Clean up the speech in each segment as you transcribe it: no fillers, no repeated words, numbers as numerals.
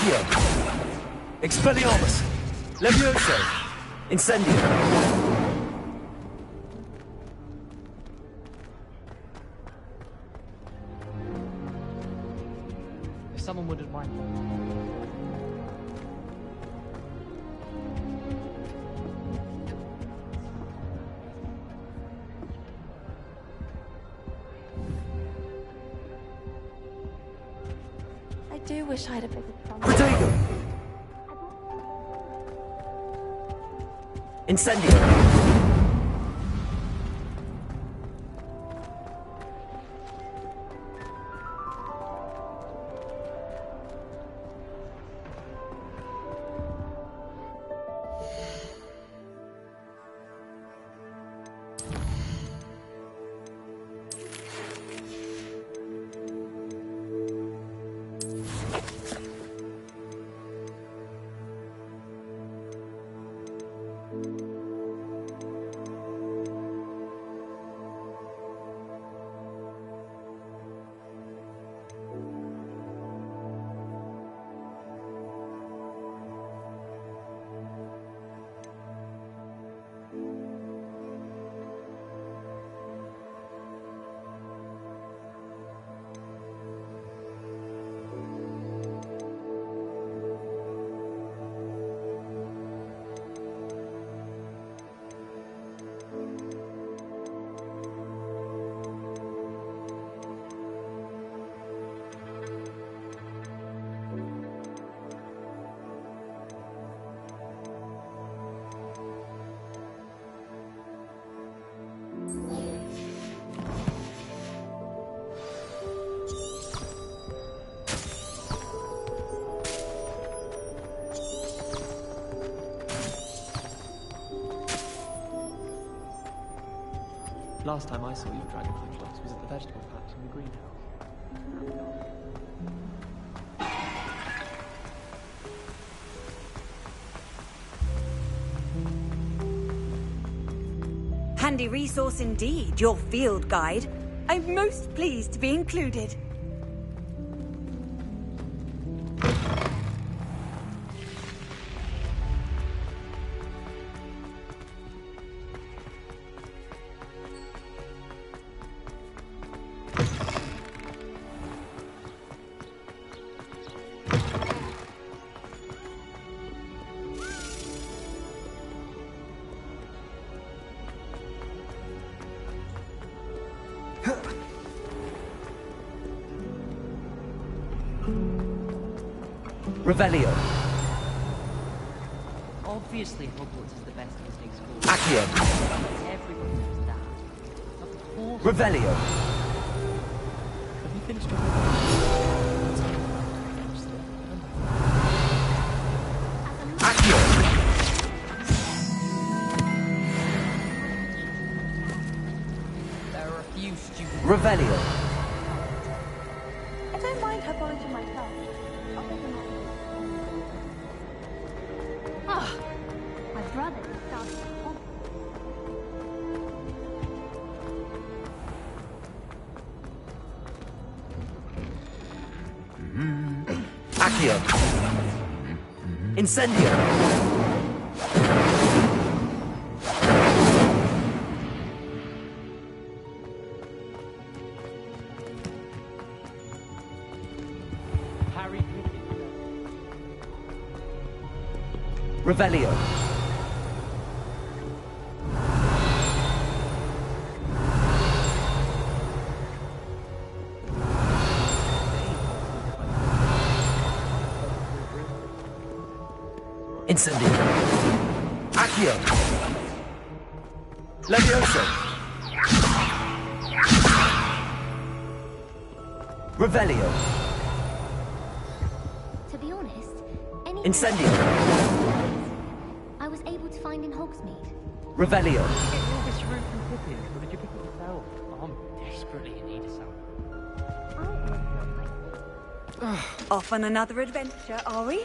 Accio. Expelliarmus. Levioso. Incendio. If someone wouldn't mind. I do wish I had a bigger thumb. Protego. Incendio. Last time I saw your dragonfly clocks was at the vegetable patch in the greenhouse. Handy resource indeed, your field guide. I'm most pleased to be included. Revelio. Obviously, Hogwarts is the best visiting school. Accio. Everybody knows that. Of course. Revelio. Have you finished with Accio. There are a few stupid... Revelio. I don't mind her going to myself. I'll take them Ah, my brother is starting at home. Accio. Incendio. Harry Potter. Revelio. Incendio. Accio. Levioso. Revelio. To be honest, any Incendio. I was able to find in Hogsmeade. Revelio. Did you get all this room from Pippin, or did you pick it yourself? I'm desperately in need of some. Off on another adventure, are we?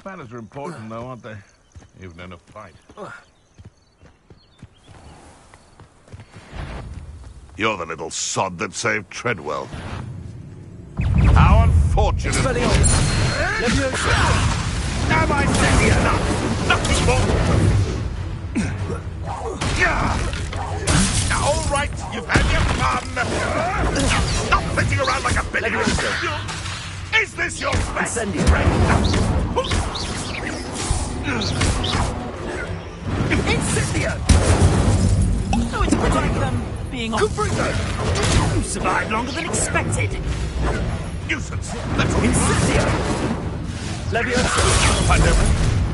manners are important, though, aren't they? Even in a fight. You're the little sod that saved Treadwell. How unfortunate! Expelliarmus! Leviosa! Am I steady enough? Nothing more! All right, you've had your fun! Stop flitting around like a billy! Is this your best Incendio! Incendio! Oh, it's a bit like, being on... You survived longer than expected. Nuisance! Let's Incendio! Leviosa! I never...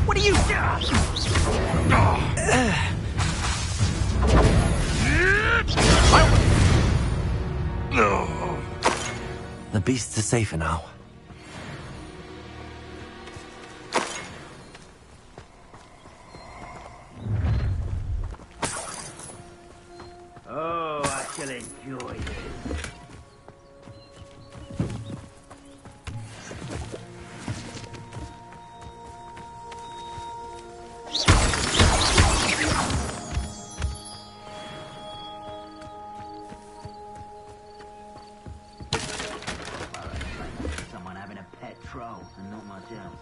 What are you... No. The beasts are safer now. Oh, I shall enjoy this. Someone having a pet troll and not myself.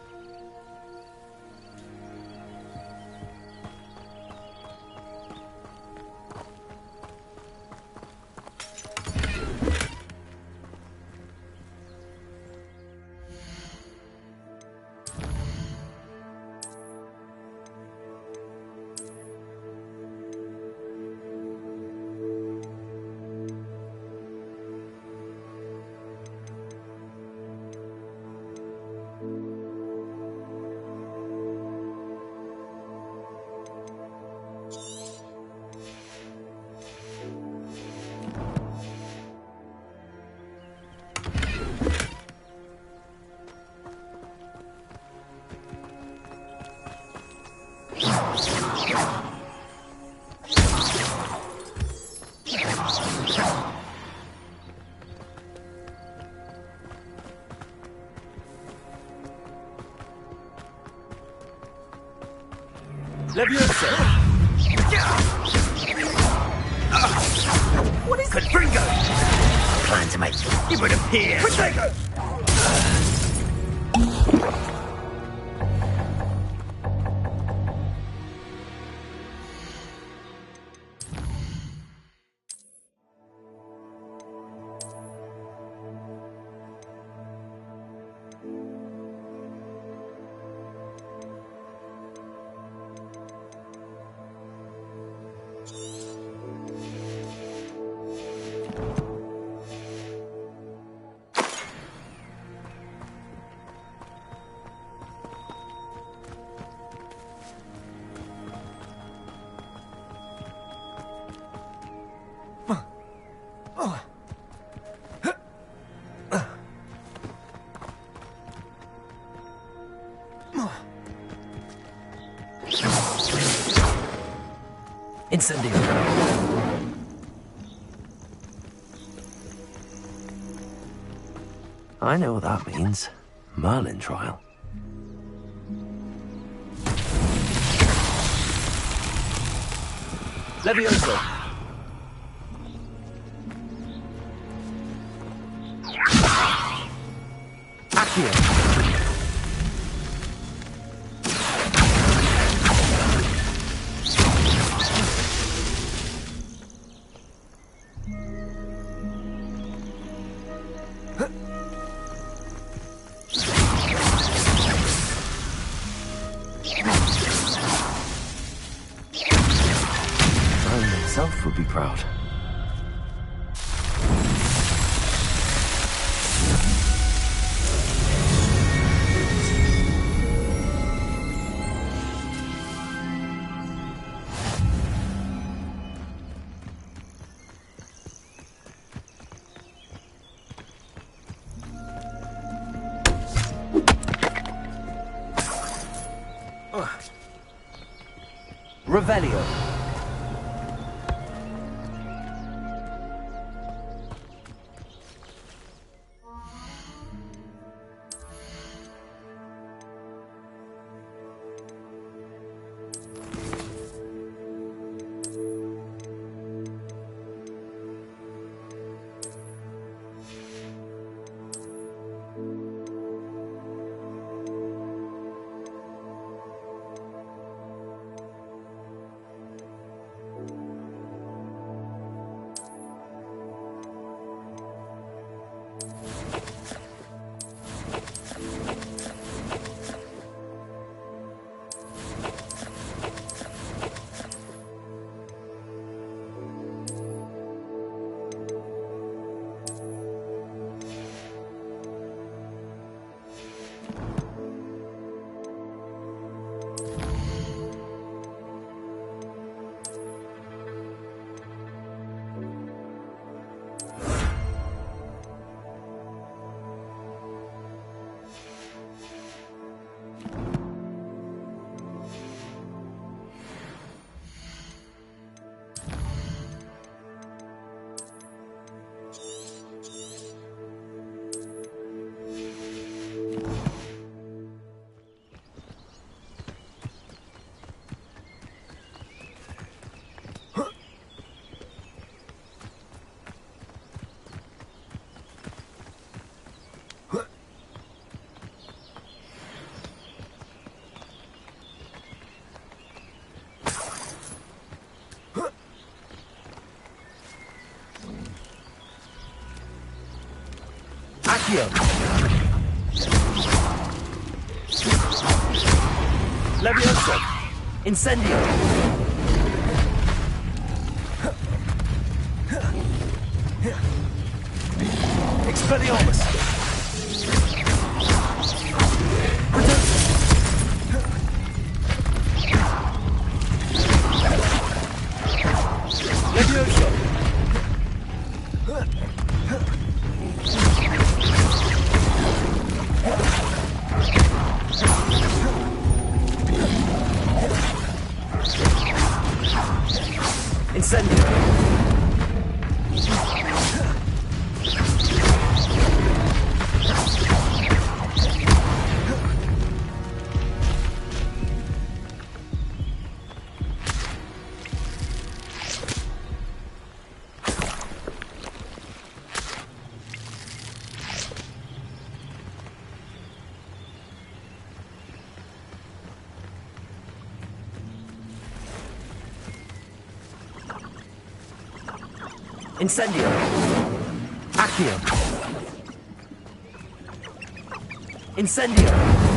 Leviosa! What is it? Confringo! Plan to make it would appear. Protego! Incendio! I know what that means. Merlin trial. Leviosa! Accio! Merlin himself would be proud. Revelio. Accio. Levioso. Incendio. Expelliarmus. Levioso. Incendio. Incendio. Accio. Incendio.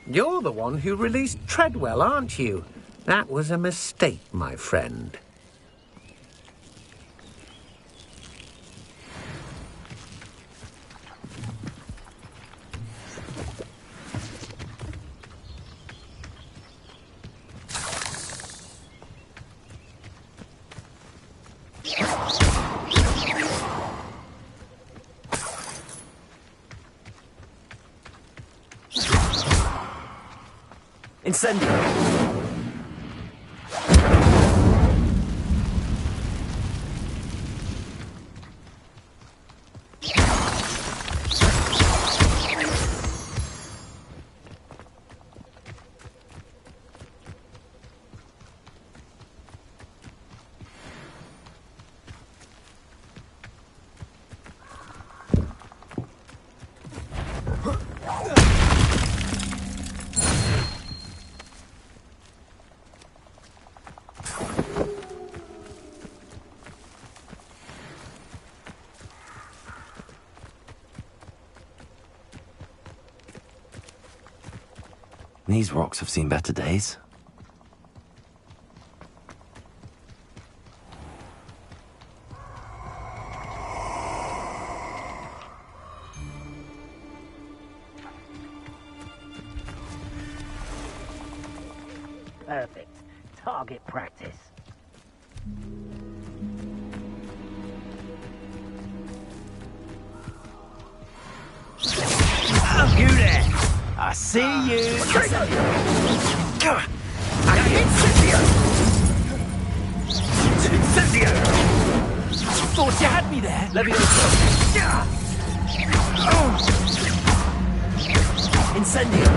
You're the one who released Treadwell, aren't you? That was a mistake, my friend. Incendio. These rocks have seen better days. Perfect. Target practice. You there! I see you! Incendio! Incendio! Thought you had me there! Levioso. Incendio.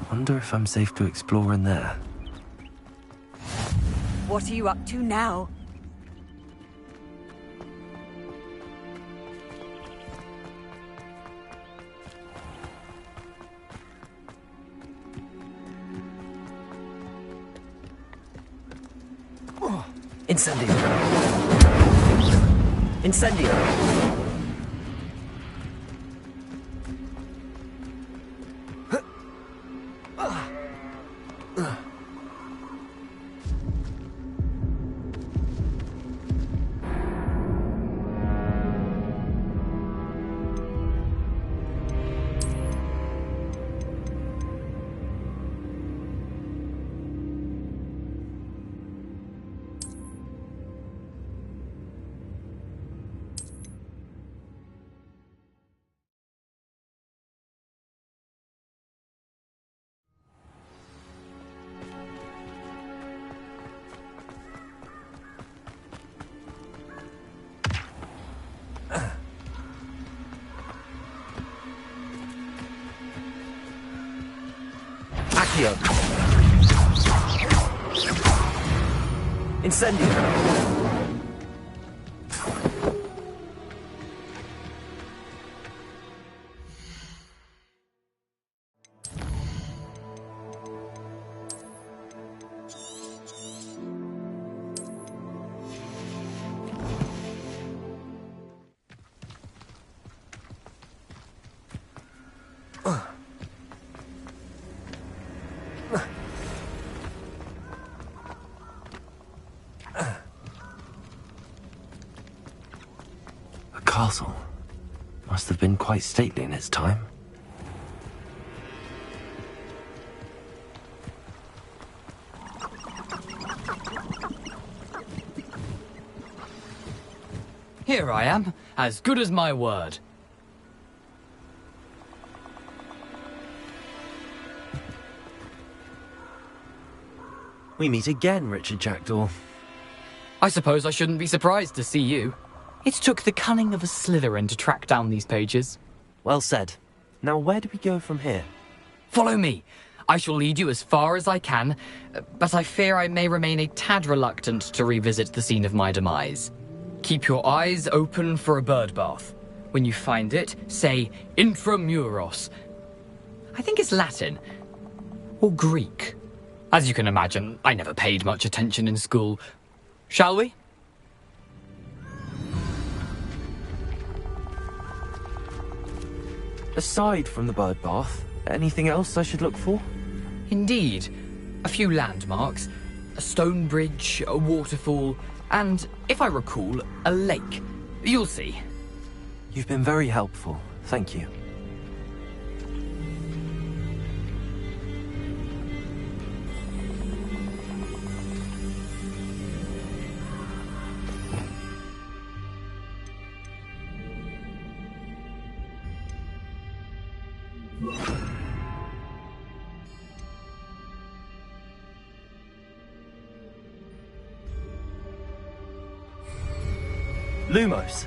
Wonder if I'm safe to explore in there. What are you up to now? Incendio. Incendio. Accio. Incendio. A castle. Must have been quite stately in its time. Here I am, as good as my word. We meet again, Richard Jackdaw. I suppose I shouldn't be surprised to see you. It took the cunning of a Slytherin to track down these pages. Well said. Now where do we go from here? Follow me. I shall lead you as far as I can, but I fear I may remain a tad reluctant to revisit the scene of my demise. Keep your eyes open for a bird bath. When you find it, say intramuros. I think it's Latin. Or Greek. As you can imagine, I never paid much attention in school. Shall we? Aside from the bird bath, anything else I should look for? Indeed. A few landmarks, a stone bridge, a waterfall, and, if I recall, a lake. You'll see. You've been very helpful. Thank you. Lumos.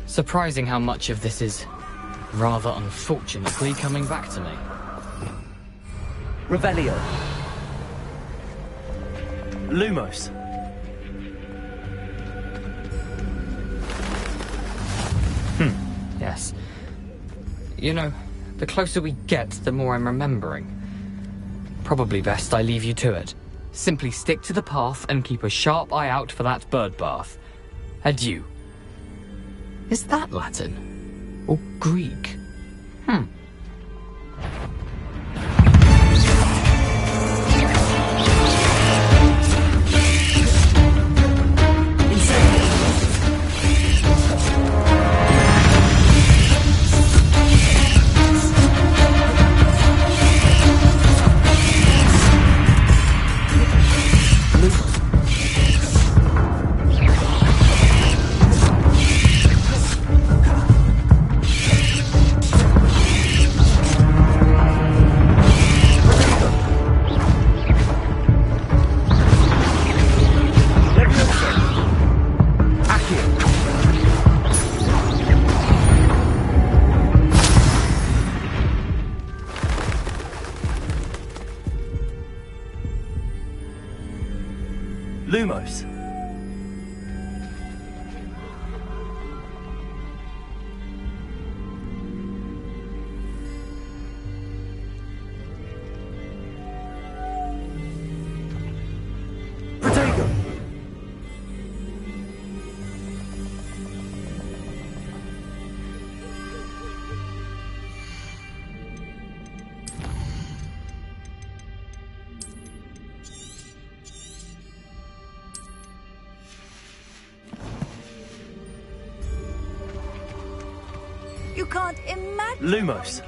Surprising how much of this is, rather unfortunately, coming back to me. Revelio. Lumos. Yes. You know, the closer we get, the more I'm remembering. Probably best I leave you to it. Simply stick to the path and keep a sharp eye out for that bird bath. Adieu. Is that Latin? Or Greek? Lumos. Protego. You can't imagine. Lumos.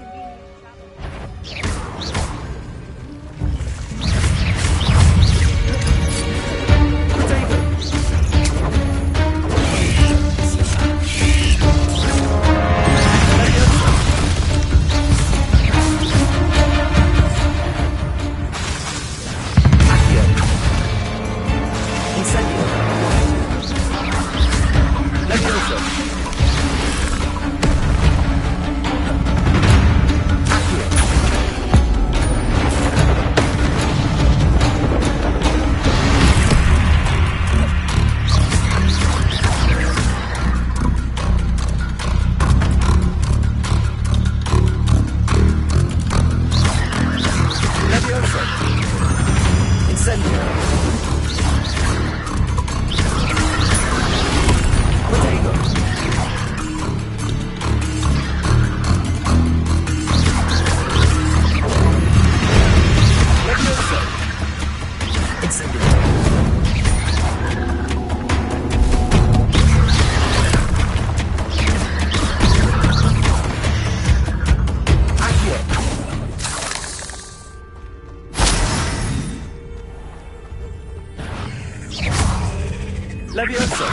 Levioso.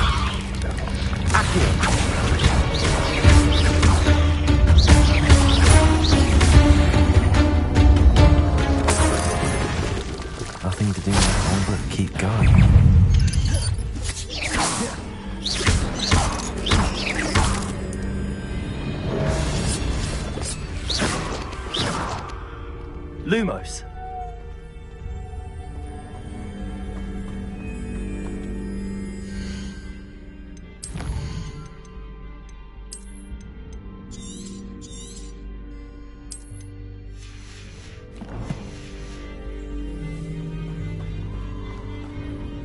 Accio. Nothing to do now but keep going. Lumos.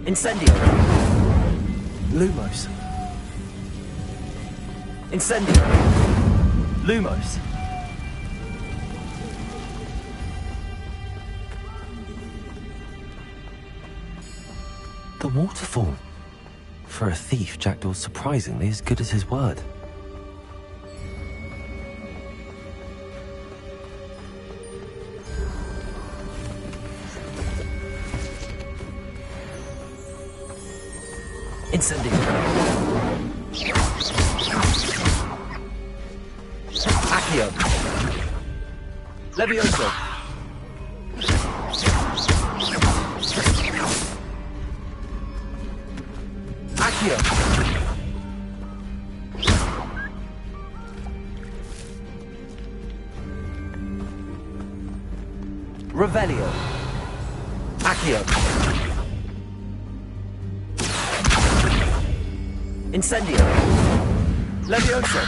Incendio. Lumos. Incendio. Lumos. The waterfall. For a thief, Jackdaw's surprisingly as good as his word. Incendio. Accio. Levioso. Accio. Revelio. Accio. Incendio. Levioso.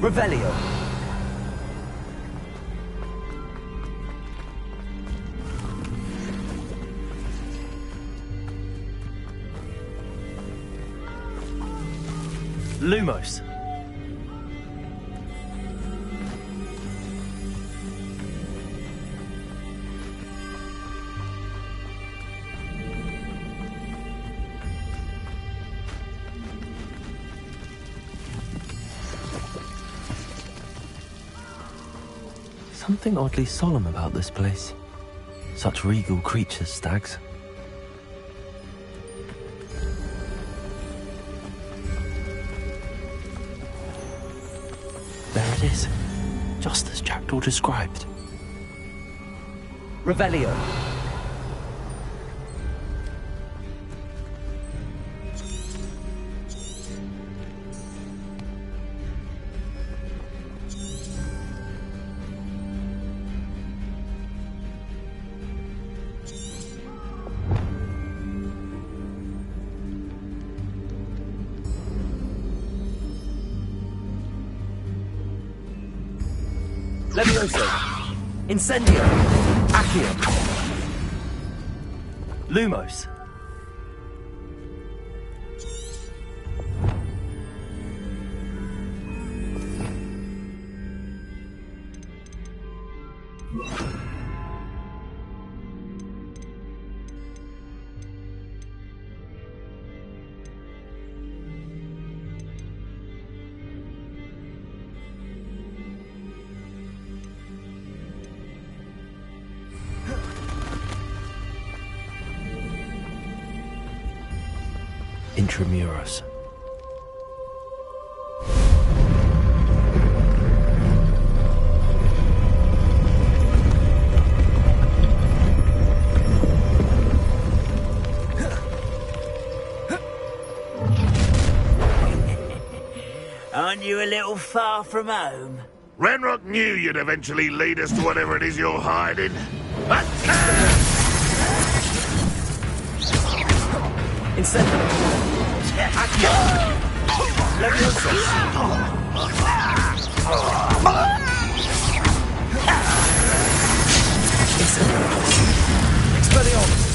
Revelio. Lumos. Something oddly solemn about this place. Such regal creatures, stags. There it is, just as Jackdaw described. Revelio. Levioso. Incendio. Accio. Lumos. Intramuros. Aren't you a little far from home? Ranrock knew you'd eventually lead us to whatever it is you're hiding. Incendio. Accio. Levioso. Incendio. Expelliarmus.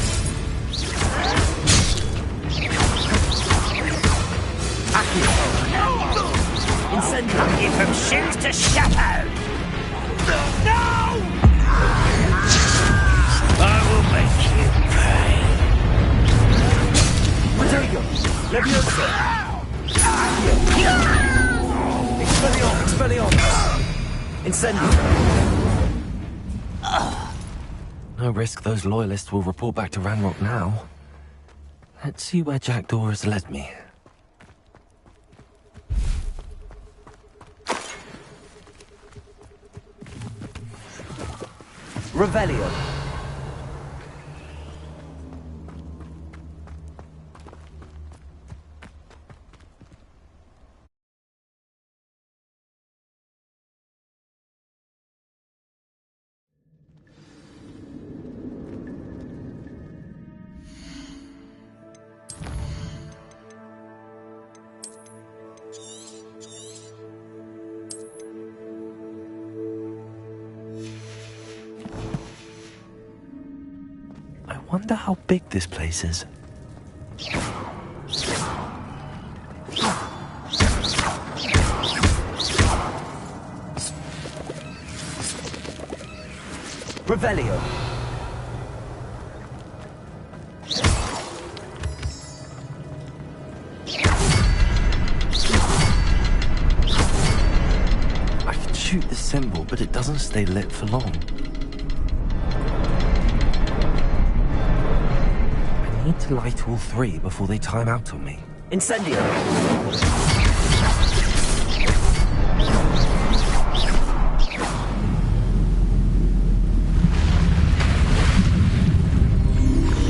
Accio. Incendio. You from shoes to chapeau. No! I will make you pay. Protego. Levioso. Accio. Expelliarmus. Expelliarmus. Incendio. No risk those loyalists will report back to Ranrock now. Let's see where Jackdaw has led me. Revelio. I wonder how big this place is. Revelio. I can shoot the symbol, but it doesn't stay lit for long. I need to light all three before they time out on me. Incendio!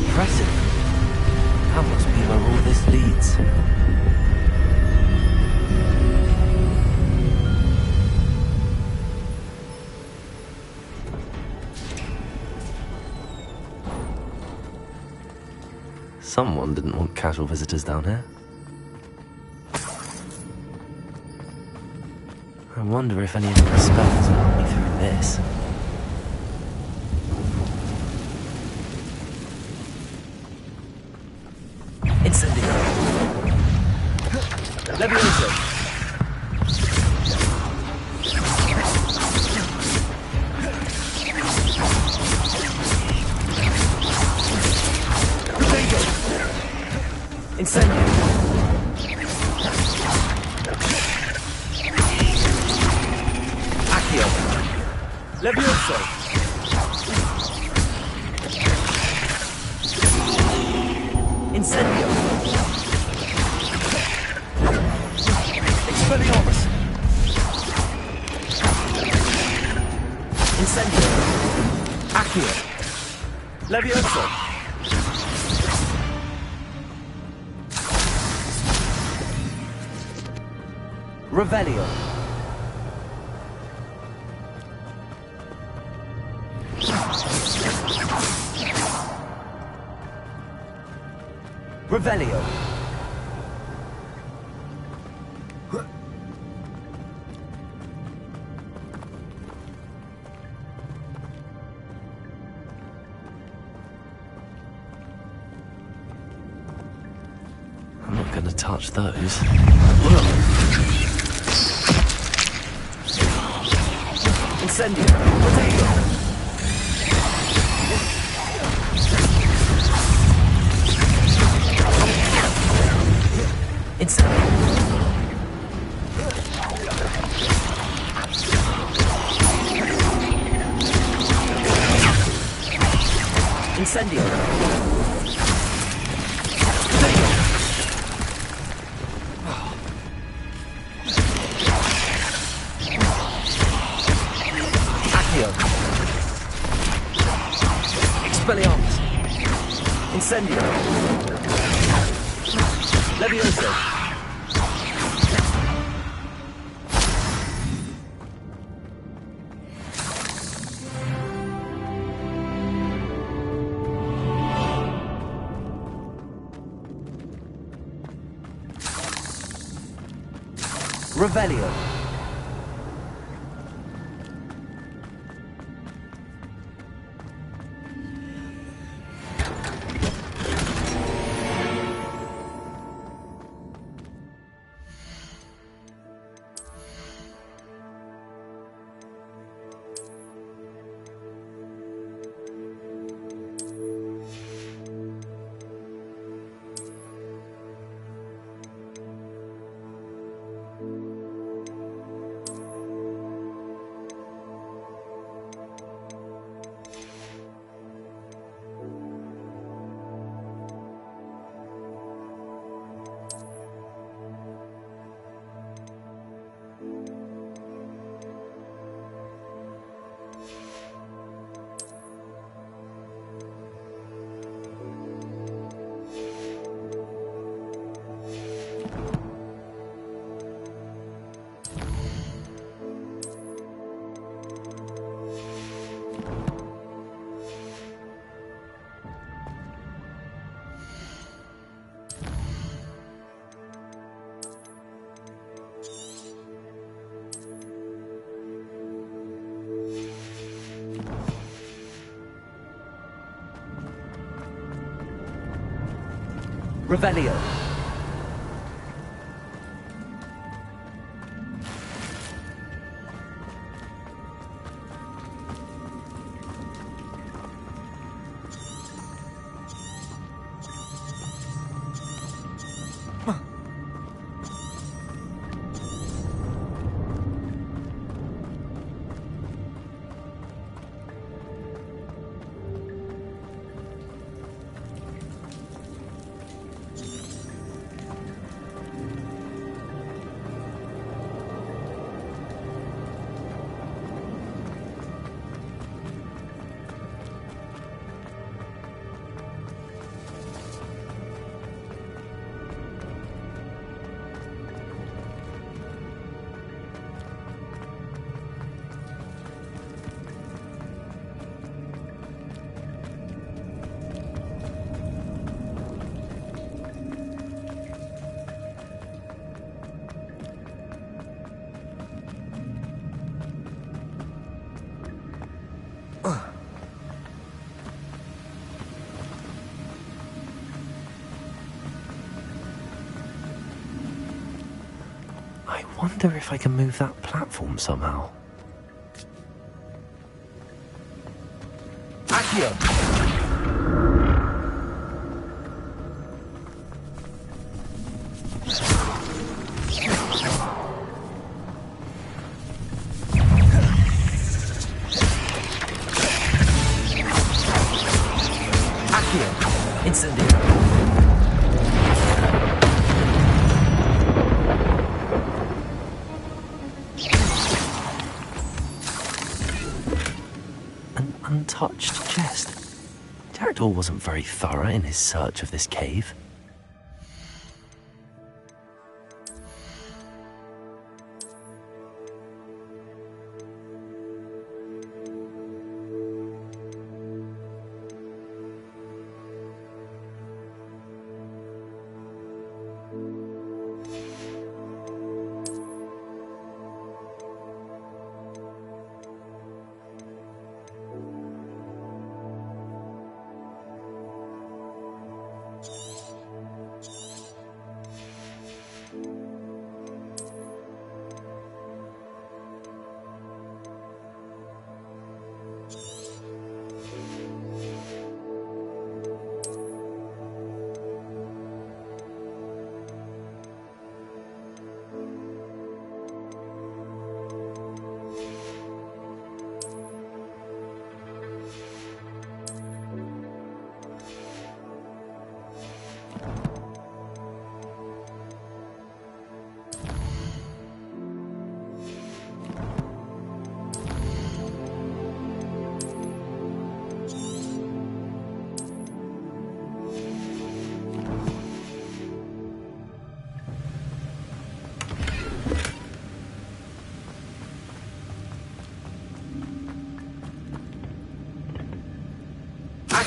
Impressive. That must be where all this leads. Someone didn't want casual visitors down here. I wonder if any of my spells will help me through this. Incendio. Levioso. Incendio. Accio. Levioso. Incendio. Expelliarmus. Incendio. Accio. Levioso. Revelio. Revelio. touch those. Incendio! Potato! Incendio! Accio! Expelliarmus! Incendio! Levioso! Revelio. Revelio. I wonder if I can move that platform somehow. Accio! Accio! Incendio! Untouched chest. Jackdaw wasn't very thorough in his search of this cave.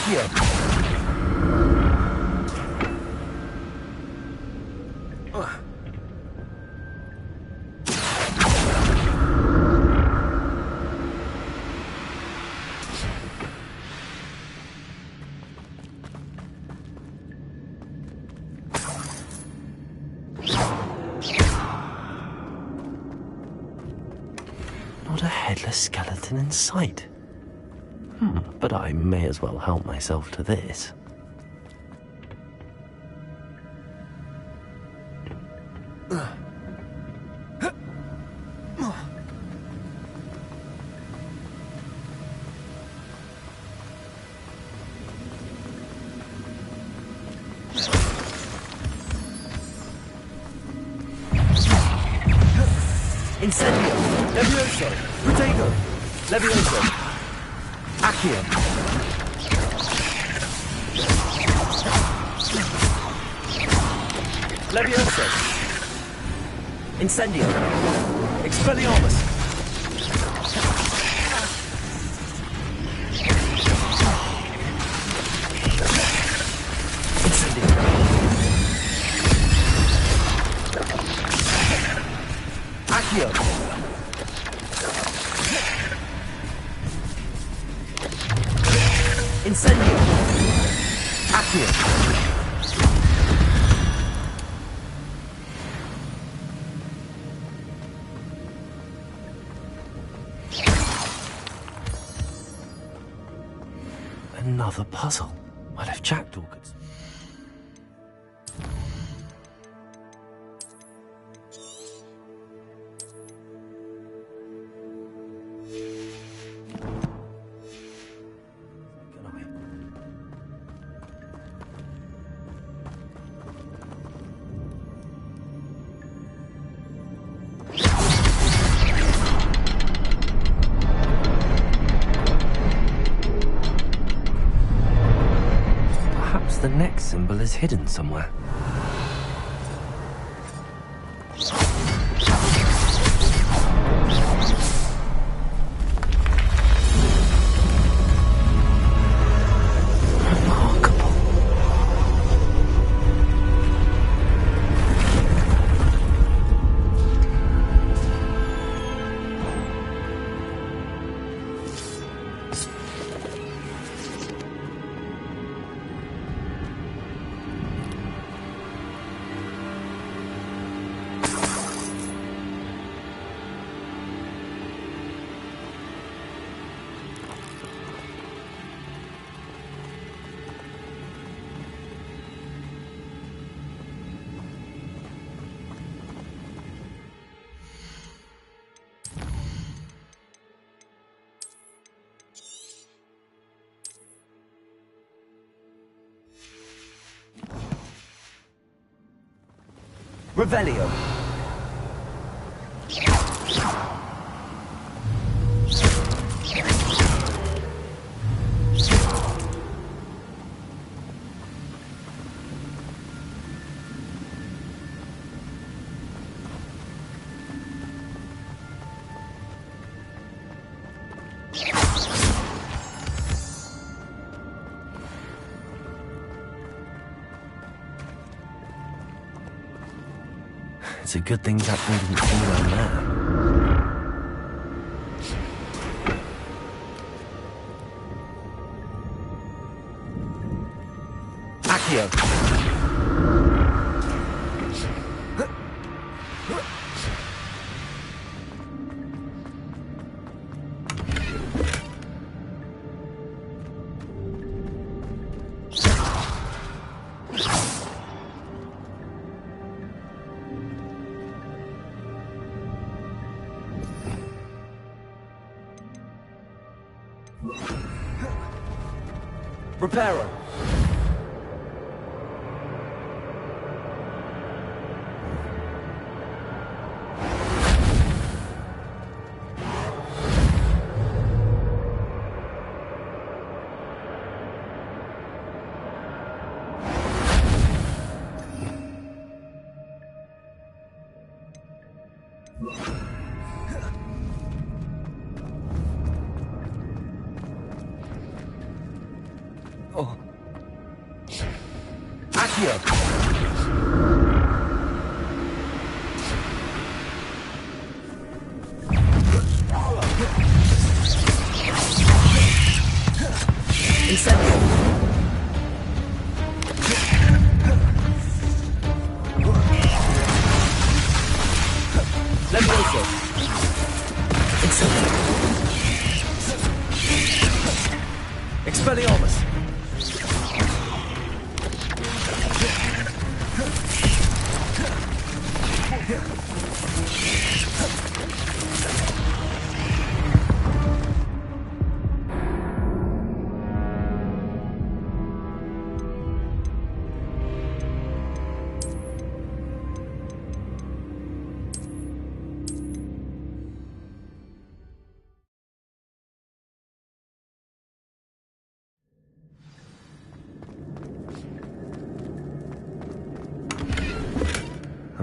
Accio! Not a headless skeleton in sight. But I may as well help myself to this. Incendio! Levioso! Protego! Levioso! Accio! Levioso! Incendio! Expelliarmus! Incendio! Accio! Incendio! Accio! Another puzzle. Well, if Jackdaw could... Perhaps the next symbol is hidden somewhere. Revelio. It's a good thing that one didn't fall around there. Accio. Reparo.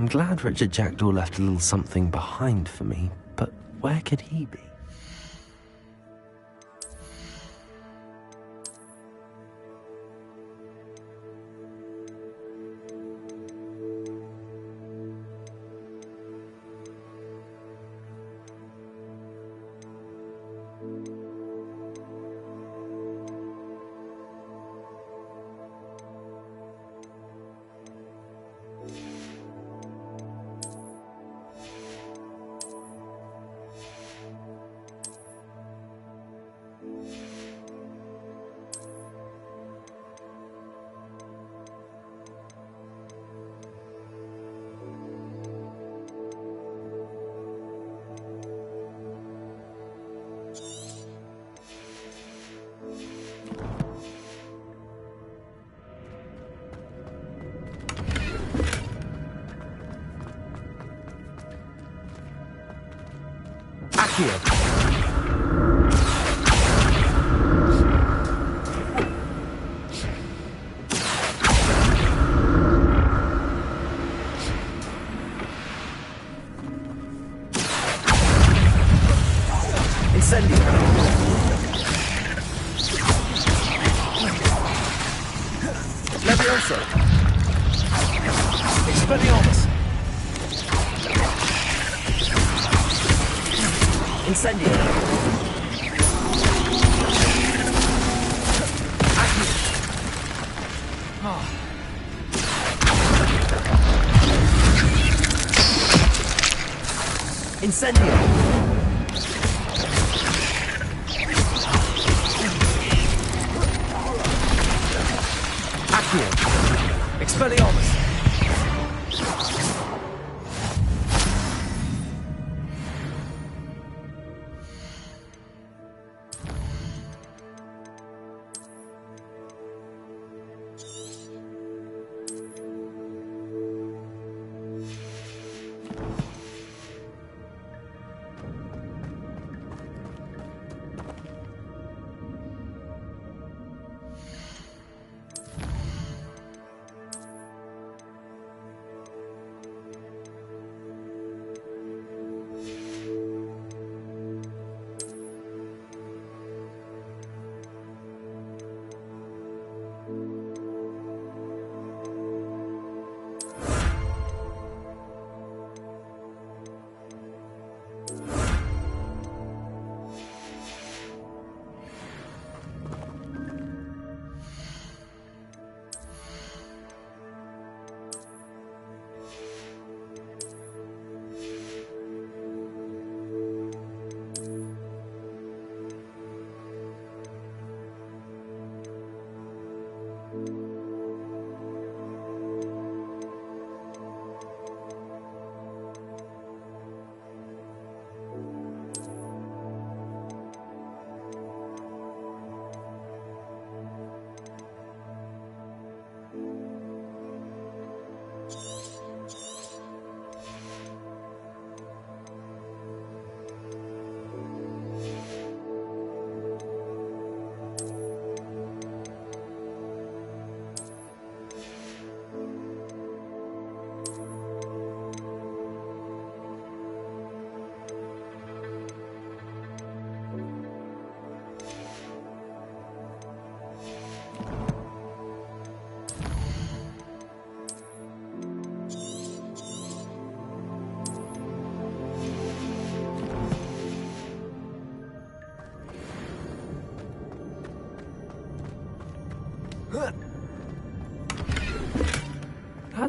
I'm glad Richard Jackdaw left a little something behind for me, but where could he be?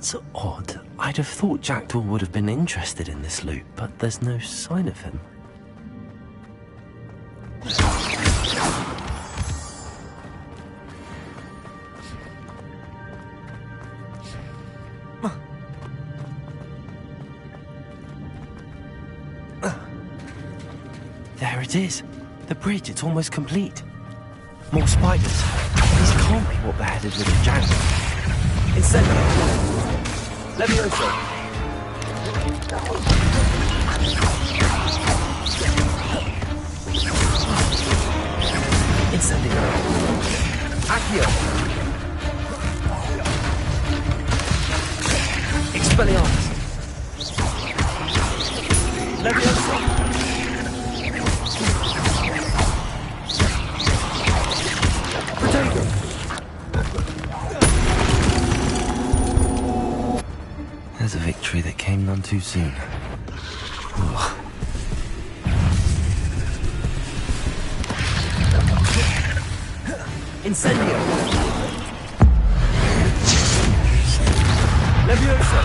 That's odd. I'd have thought Jackdaw would have been interested in this loot, but there's no sign of him. There it is. The bridge, it's almost complete. More spiders. This can't be what beheaded with the Jackdaw. Incendio! Levioso! Incendio! Accio! Expelliarmus! Levioso! There's a victory that came none too soon. Ugh. Incendio! Levioso!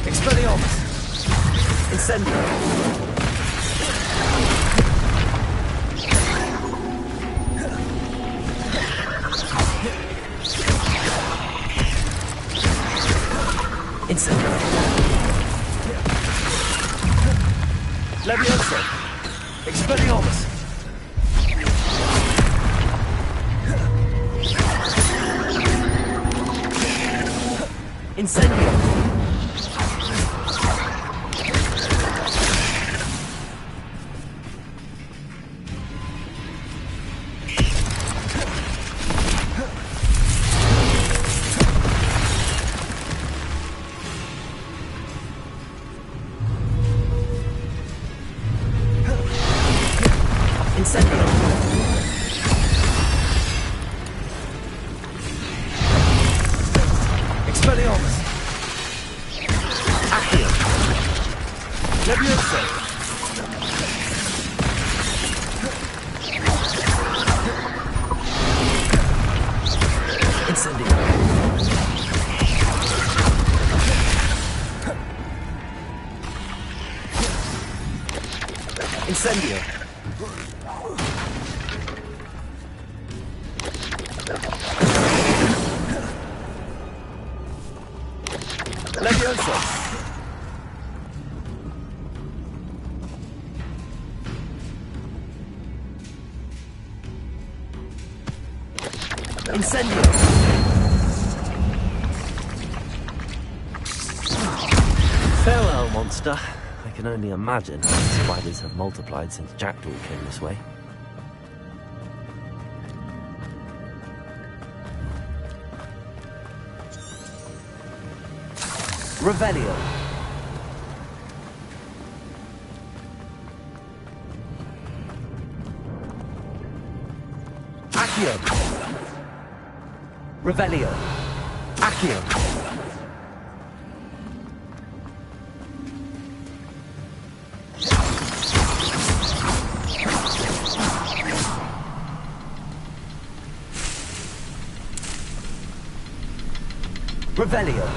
Expelliarmus! Incendio! Incendio! Levioso! Expelliarmus! Incendio! Expelliarmus! Accio! Levioso! Incendio! Incendio! Levioso! Incendio! Farewell, monster. I can only imagine how the spiders have multiplied since Jackdaw came this way. Revelio! Accio! Revelio! Accio! Revelio!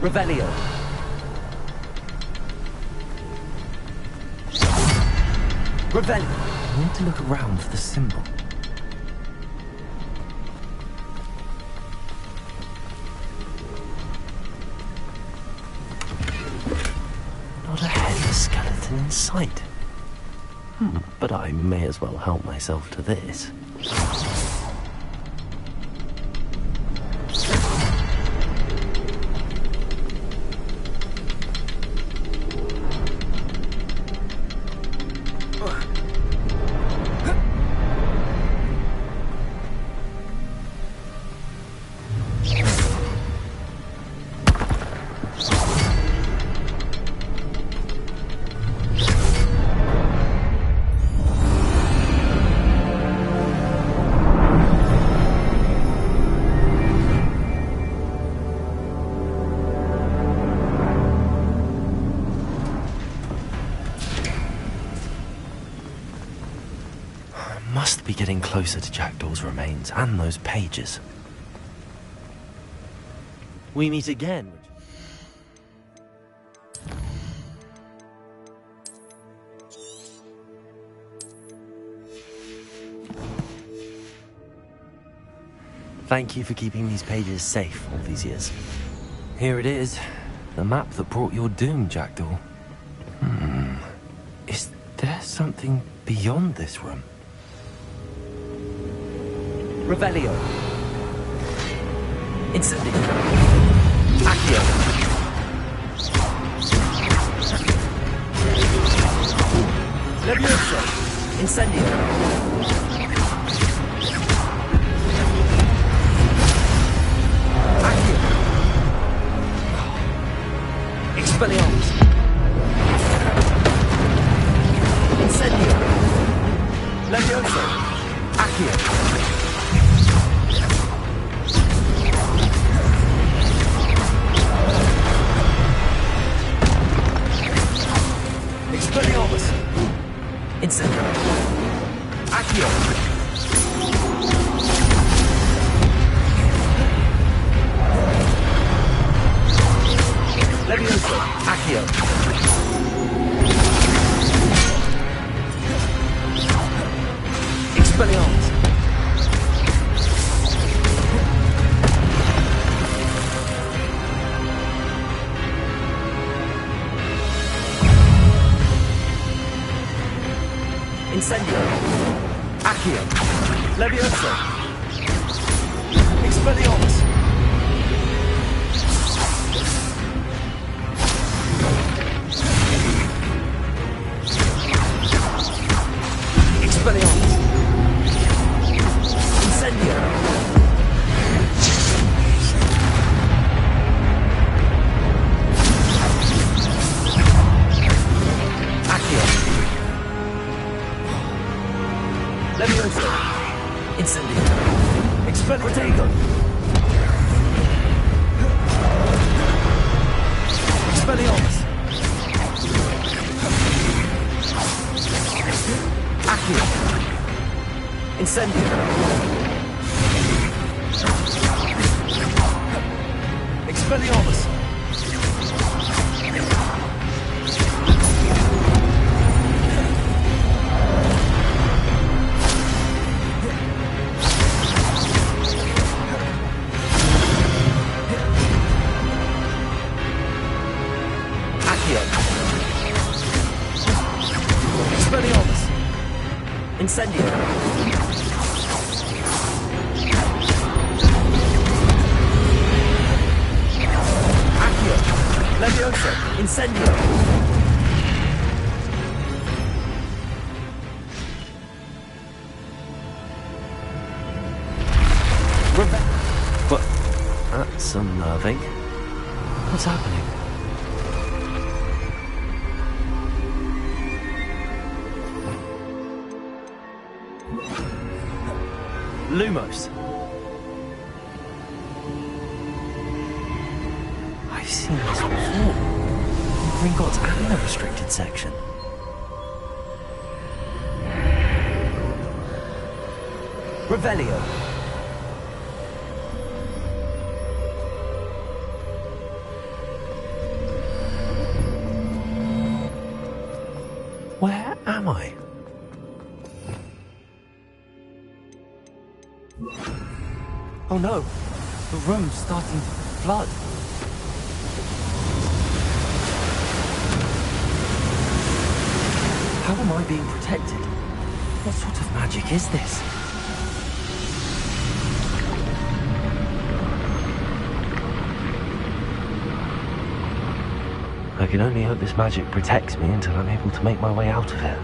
Revelio! Revelio! I need to look around for the symbol. Not a headless skeleton in sight. But I may as well help myself to this. must be getting closer to Jackdaw's remains and those pages. We meet again. Thank you for keeping these pages safe all these years. Here it is. The map that brought your doom, Jackdaw. Is there something beyond this room? Revelio. Incendio. Accio. Levioso. Incendio. Accio. Expelliarmus. Incendio. Levioso. Accio. Expelliarmus. Incendio. Accio. Levioso. Accio. Expelliarmus. Incendio. Accio. Levioso. Expelliarmus. Expelliarmus. Incendio. Accio. Levioso. Incendio. Expelliarmus. Expelliarmus. Accio. Incendio. Expelliarmus. Expelliarmus. Incendio. Accio. Levioso. Incendio. What? That's unnerving. What's happening? Lumos. I've seen this before. In Gringotts and the restricted section. Revelio. Where am I? Oh no! The room's starting to flood. How am I being protected? What sort of magic is this? I can only hope this magic protects me until I'm able to make my way out of here.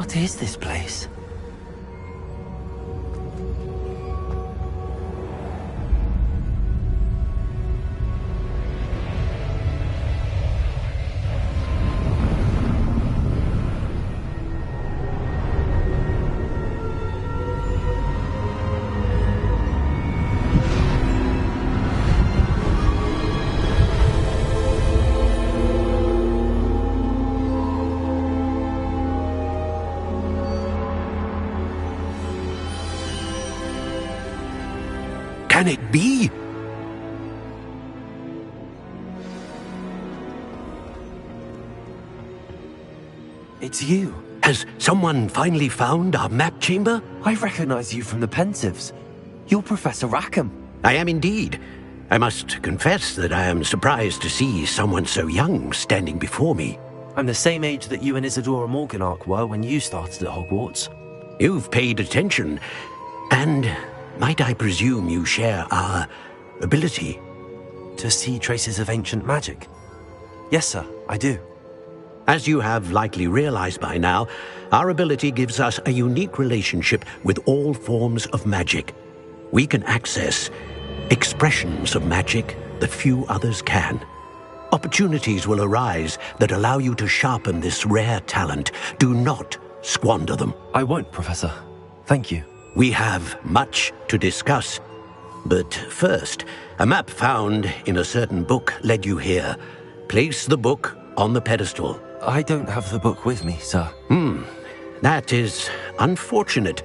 What is this place? Can it be? It's you. Has someone finally found our map chamber? I recognize you from the Pensives. You're Professor Rackham. I am indeed. I must confess that I am surprised to see someone so young standing before me. I'm the same age that you and Isadora Morganark were when you started at Hogwarts. You've paid attention, and might I presume you share our ability? To see traces of ancient magic? Yes, sir, I do. As you have likely realized by now, our ability gives us a unique relationship with all forms of magic. We can access expressions of magic that few others can. Opportunities will arise that allow you to sharpen this rare talent. Do not squander them. I won't, Professor. Thank you. We have much to discuss. But first, a map found in a certain book led you here. Place the book on the pedestal. I don't have the book with me, sir. That is unfortunate.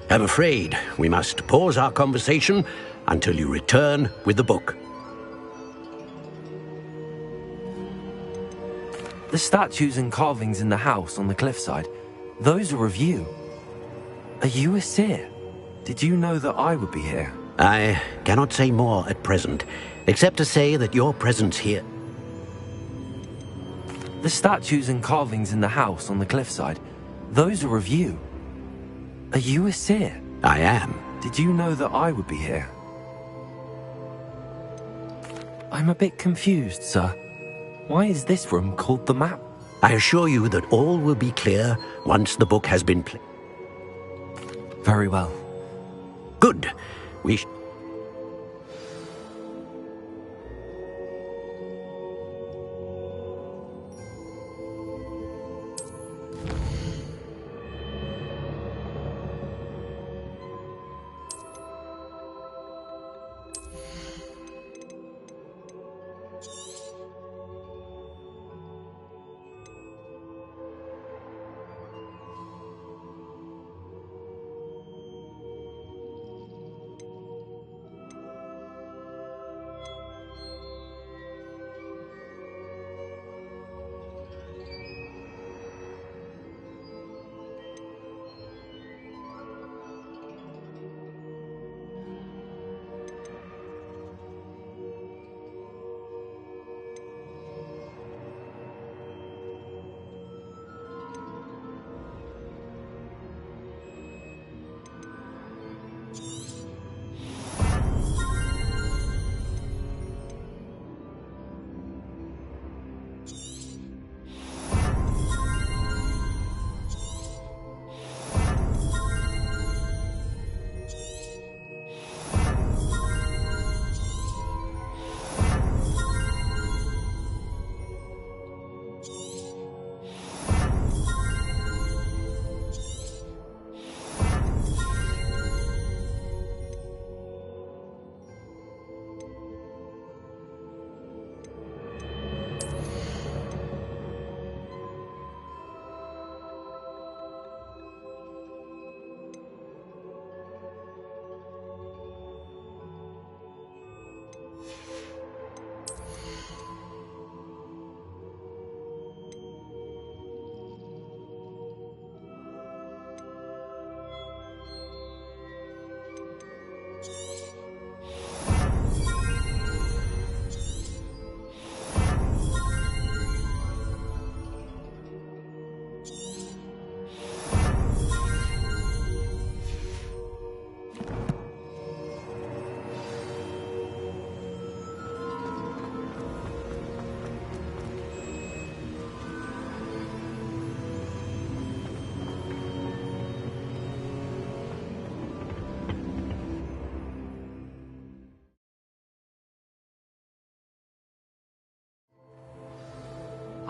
I'm afraid we must pause our conversation until you return with the book. The statues and carvings in the house on the cliffside, those are of you. Are you a seer? Did you know that I would be here? I cannot say more at present, except to say that your presence here... The statues and carvings in the house on the cliffside, those are of you. Are you a seer? I am. Did you know that I would be here? I'm a bit confused, sir. Why is this room called the map? I assure you that all will be clear once the book has been Very well. Good. We...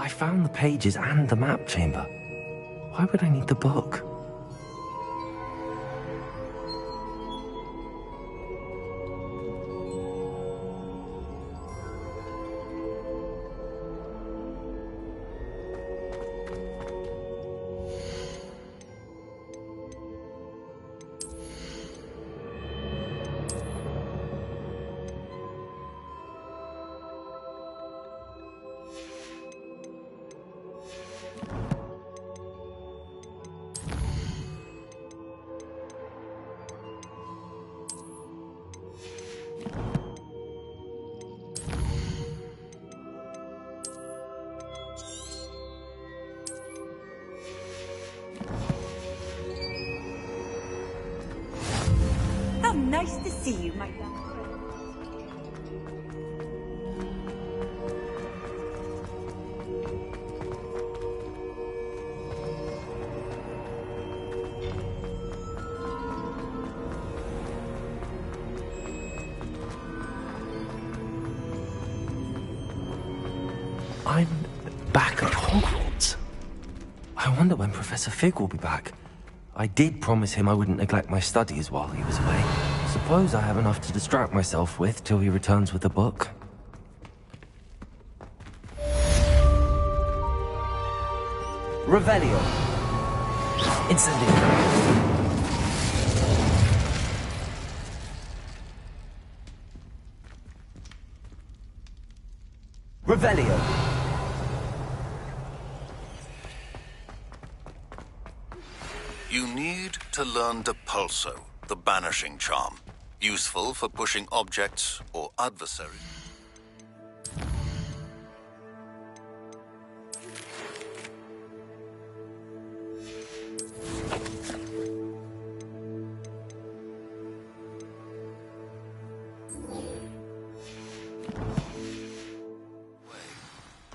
I found the pages and the map chamber. Why would I need the book? How nice to see you, my young friend. I'm back at Hogwarts. I wonder when Professor Fig will be back. I did promise him I wouldn't neglect my studies while he was away. Suppose I have enough to distract myself with till he returns with the book. Revelio. Incendio. Revelio. You need to learn Depulso, the banishing charm. Useful for pushing objects or adversaries.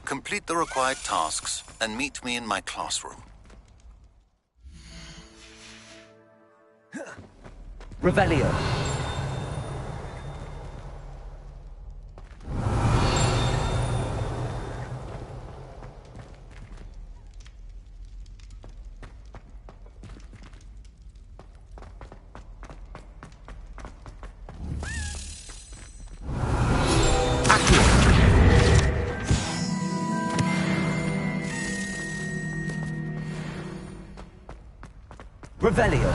Complete the required tasks and meet me in my classroom. Revelio. Revelio.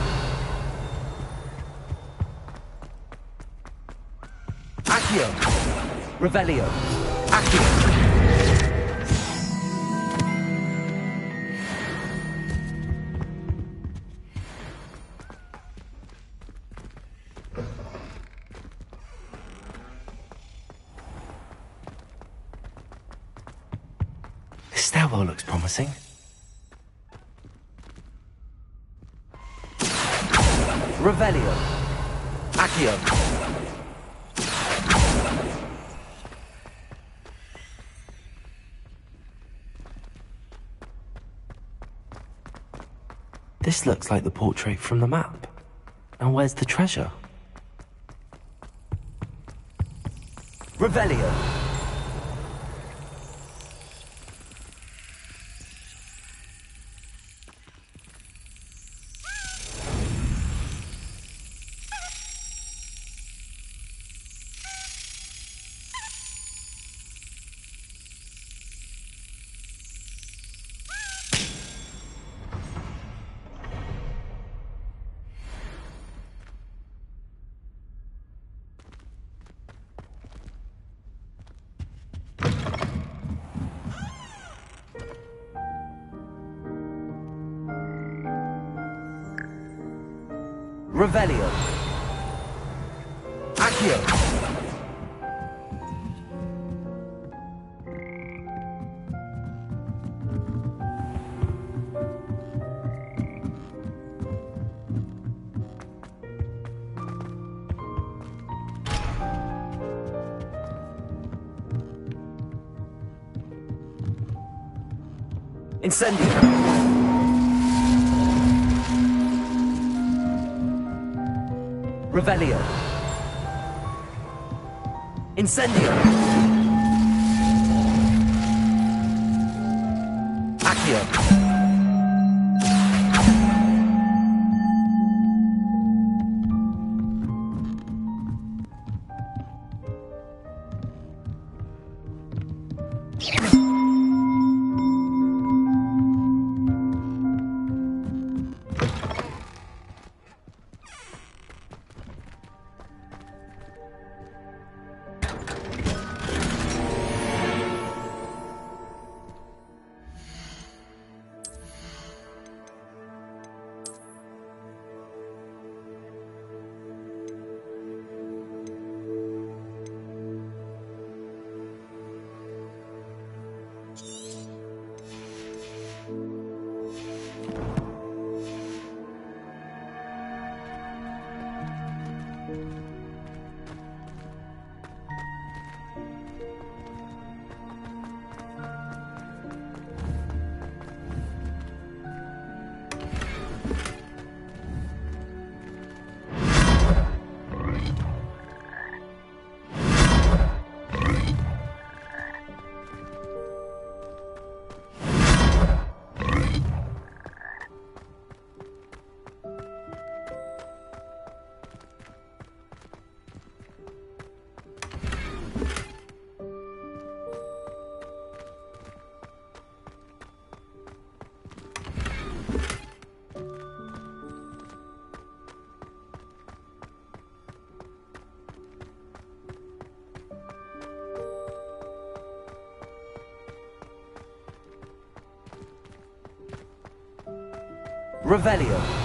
Accio. Revelio. Accio. This stairwell looks promising. Revelio. Accio. This looks like the portrait from the map. And where's the treasure? Revelio. Revelio. Accio. Incendio. Revelio. Incendio. Accio. Revelio.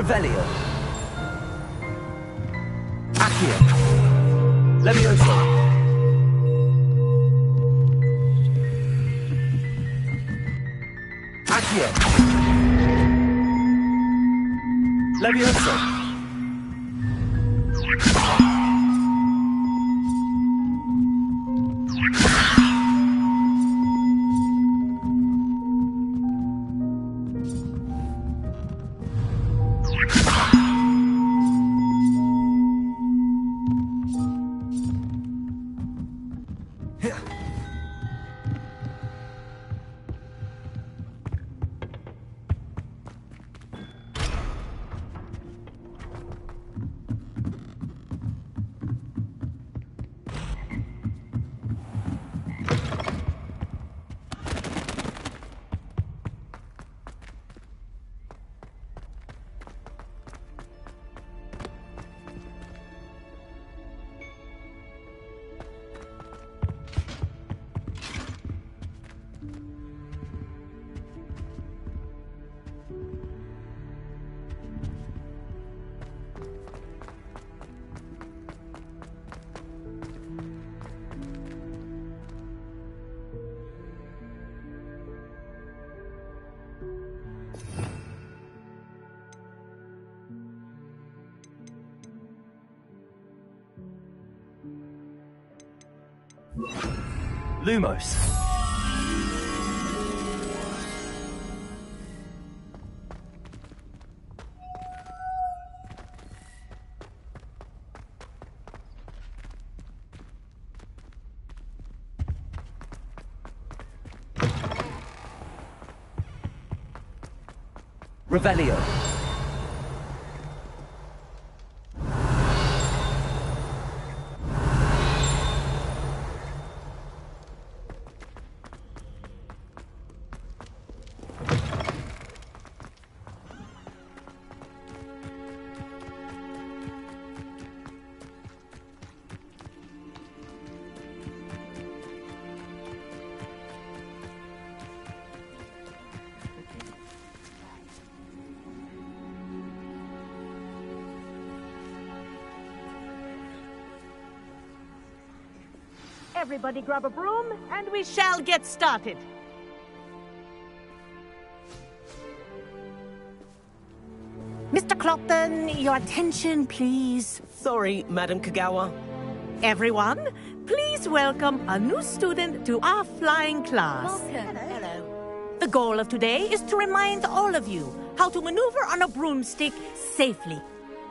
Revelio. Accio. Levioso! Accio! Levioso! Lumos. Revelio. Everybody grab a broom, and we shall get started. Mr. Clopton, your attention, please. Sorry, Madam Kagawa. Everyone, please welcome a new student to our flying class. Welcome. Hello. The goal of today is to remind all of you how to maneuver on a broomstick safely,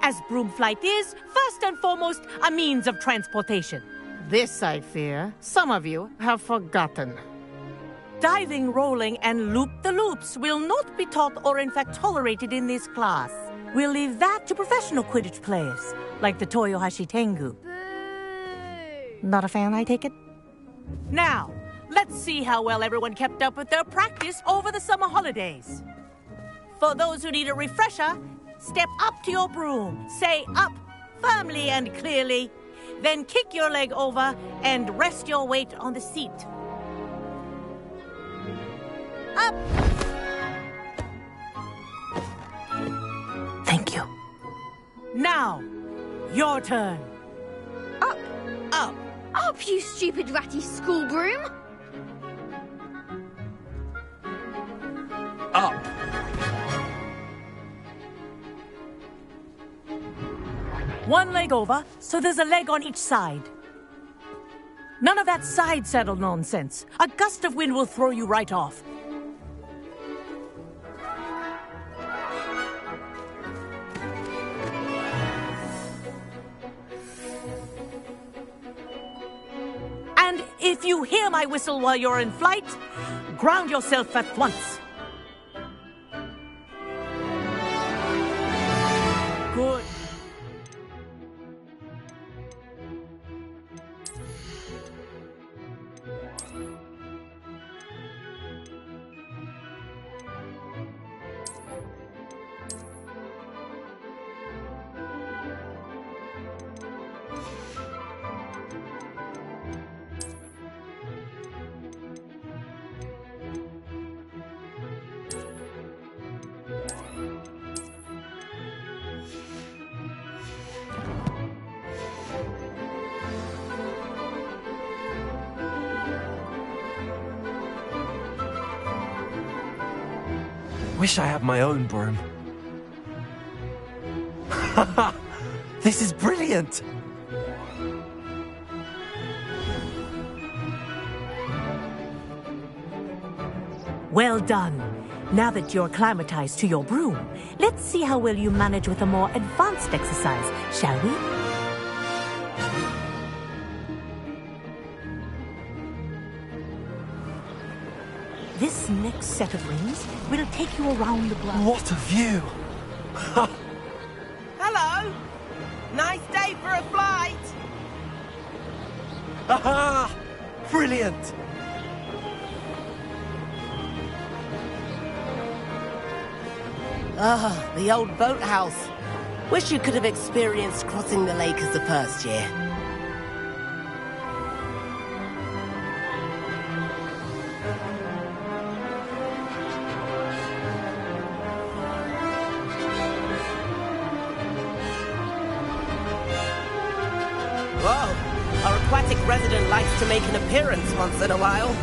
as broom flight is, first and foremost, a means of transportation. This, I fear, some of you have forgotten. Diving, rolling, and loop-the-loops will not be taught or in fact tolerated in this class. We'll leave that to professional Quidditch players, like the Toyohashi Tengu. Not a fan, I take it? Now, let's see how well everyone kept up with their practice over the summer holidays. For those who need a refresher, step up to your broom, say up firmly and clearly, then kick your leg over and rest your weight on the seat. Up! Thank you. Now, your turn. Up. Up. Up, you stupid ratty school broom. Up. One leg over, so there's a leg on each side. None of that side saddle nonsense. A gust of wind will throw you right off. And if you hear my whistle while you're in flight, ground yourself at once. Good. wish I had my own broom. This is brilliant! Well done. Now that you're acclimatized to your broom, let's see how well you manage with a more advanced exercise, shall we? This next set of rings will take you around the block. What a view! Hello! Nice day for a flight! Aha! Brilliant! Ah, the old boathouse. Wish you could have experienced crossing the lake as the first year. Whoa, our aquatic resident likes to make an appearance once in a while.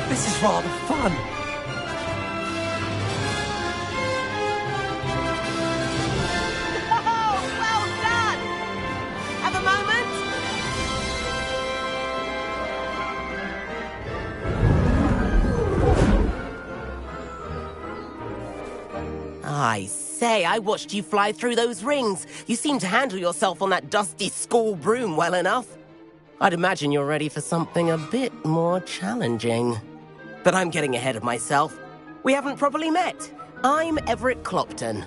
This is rather fun. Oh, well done! Have a moment? I say, I watched you fly through those rings. You seem to handle yourself on that dusty school broom well enough. I'd imagine you're ready for something a bit more challenging. But I'm getting ahead of myself. We haven't properly met. I'm Everett Clopton.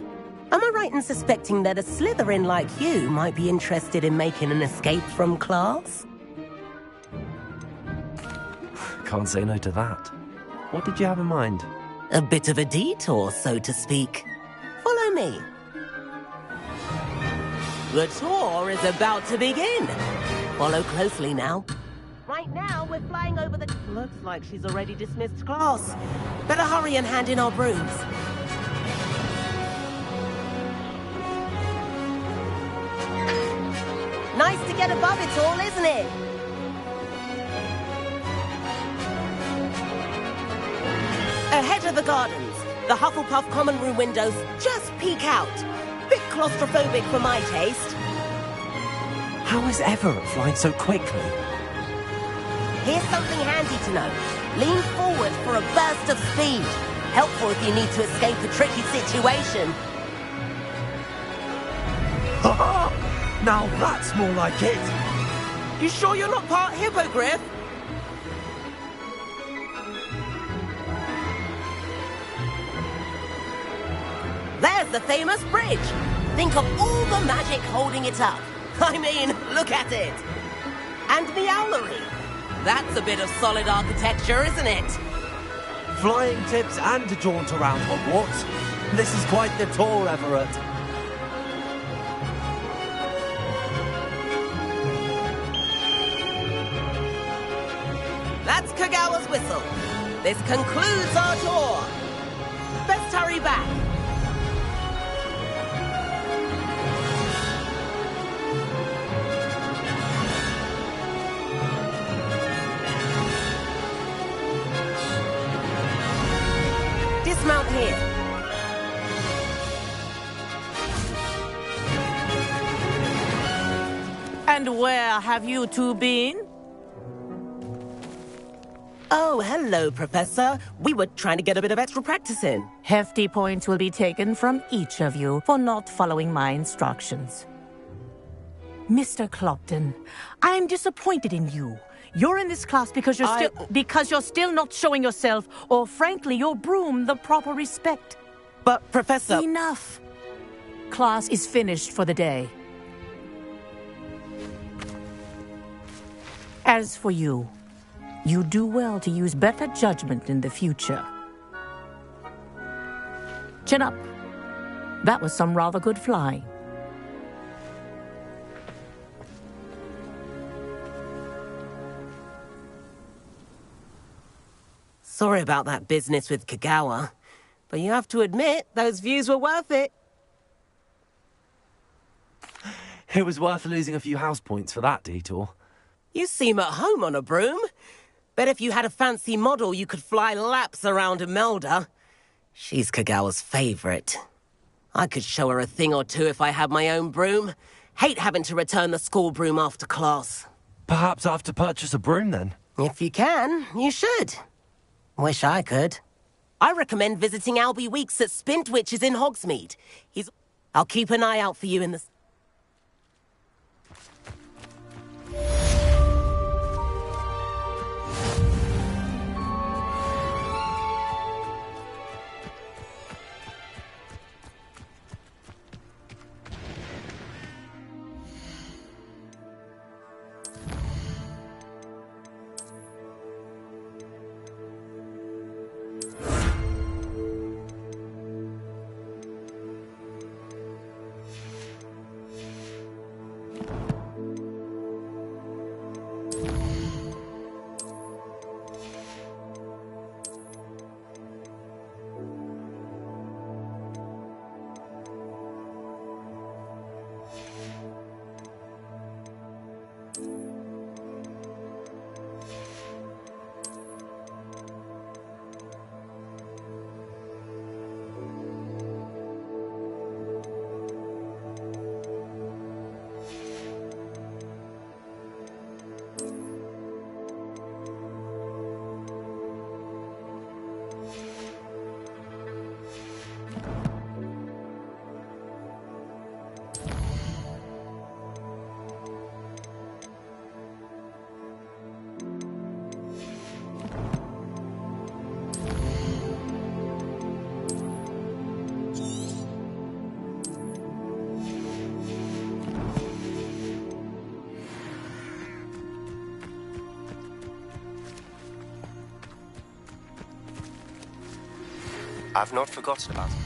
Am I right in suspecting that a Slytherin like you might be interested in making an escape from class? Can't say no to that. What did you have in mind? A bit of a detour, so to speak. Follow me. The tour is about to begin. Follow closely now. Right now, we're flying over the... Looks like she's already dismissed class. Better hurry and hand in our brooms. Nice to get above it all, isn't it? Ahead of the gardens, the Hufflepuff common room windows just peek out. Bit claustrophobic for my taste. How is Everett flying so quickly? Here's something handy to know. Lean forward for a burst of speed. Helpful if you need to escape a tricky situation. Now that's more like it. You sure you're not part hippogriff? There's the famous bridge. Think of all the magic holding it up. I mean, look at it. And the owlery. That's a bit of solid architecture, isn't it? Flying tips and a jaunt around Hogwarts. This is quite the tour, Everett. That's Kagawa's whistle. This concludes our tour. Best hurry back. Dismount here. And where have you two been? Oh, hello, Professor. We were trying to get a bit of extra practice in. Hefty points will be taken from each of you for not following my instructions. Mr. Clopton, I'm disappointed in you. You're in this class because you're still not showing yourself, or frankly, your broom, the proper respect. But, Professor... Enough. Class is finished for the day. As for you, you do well to use better judgment in the future. Chin up. That was some rather good flying. Sorry about that business with Kagawa, but you have to admit, those views were worth it. It was worth losing a few house points for that detour. You seem at home on a broom. Bet if you had a fancy model, you could fly laps around Imelda. She's Kagawa's favorite. I could show her a thing or two if I had my own broom. Hate having to return the school broom after class. Perhaps I have to purchase a broom then? If you can, you should. Wish I could. I recommend visiting Albie Weeks at Spint Witches in Hogsmeade. I'll keep an eye out for you in the... I've not forgotten about it.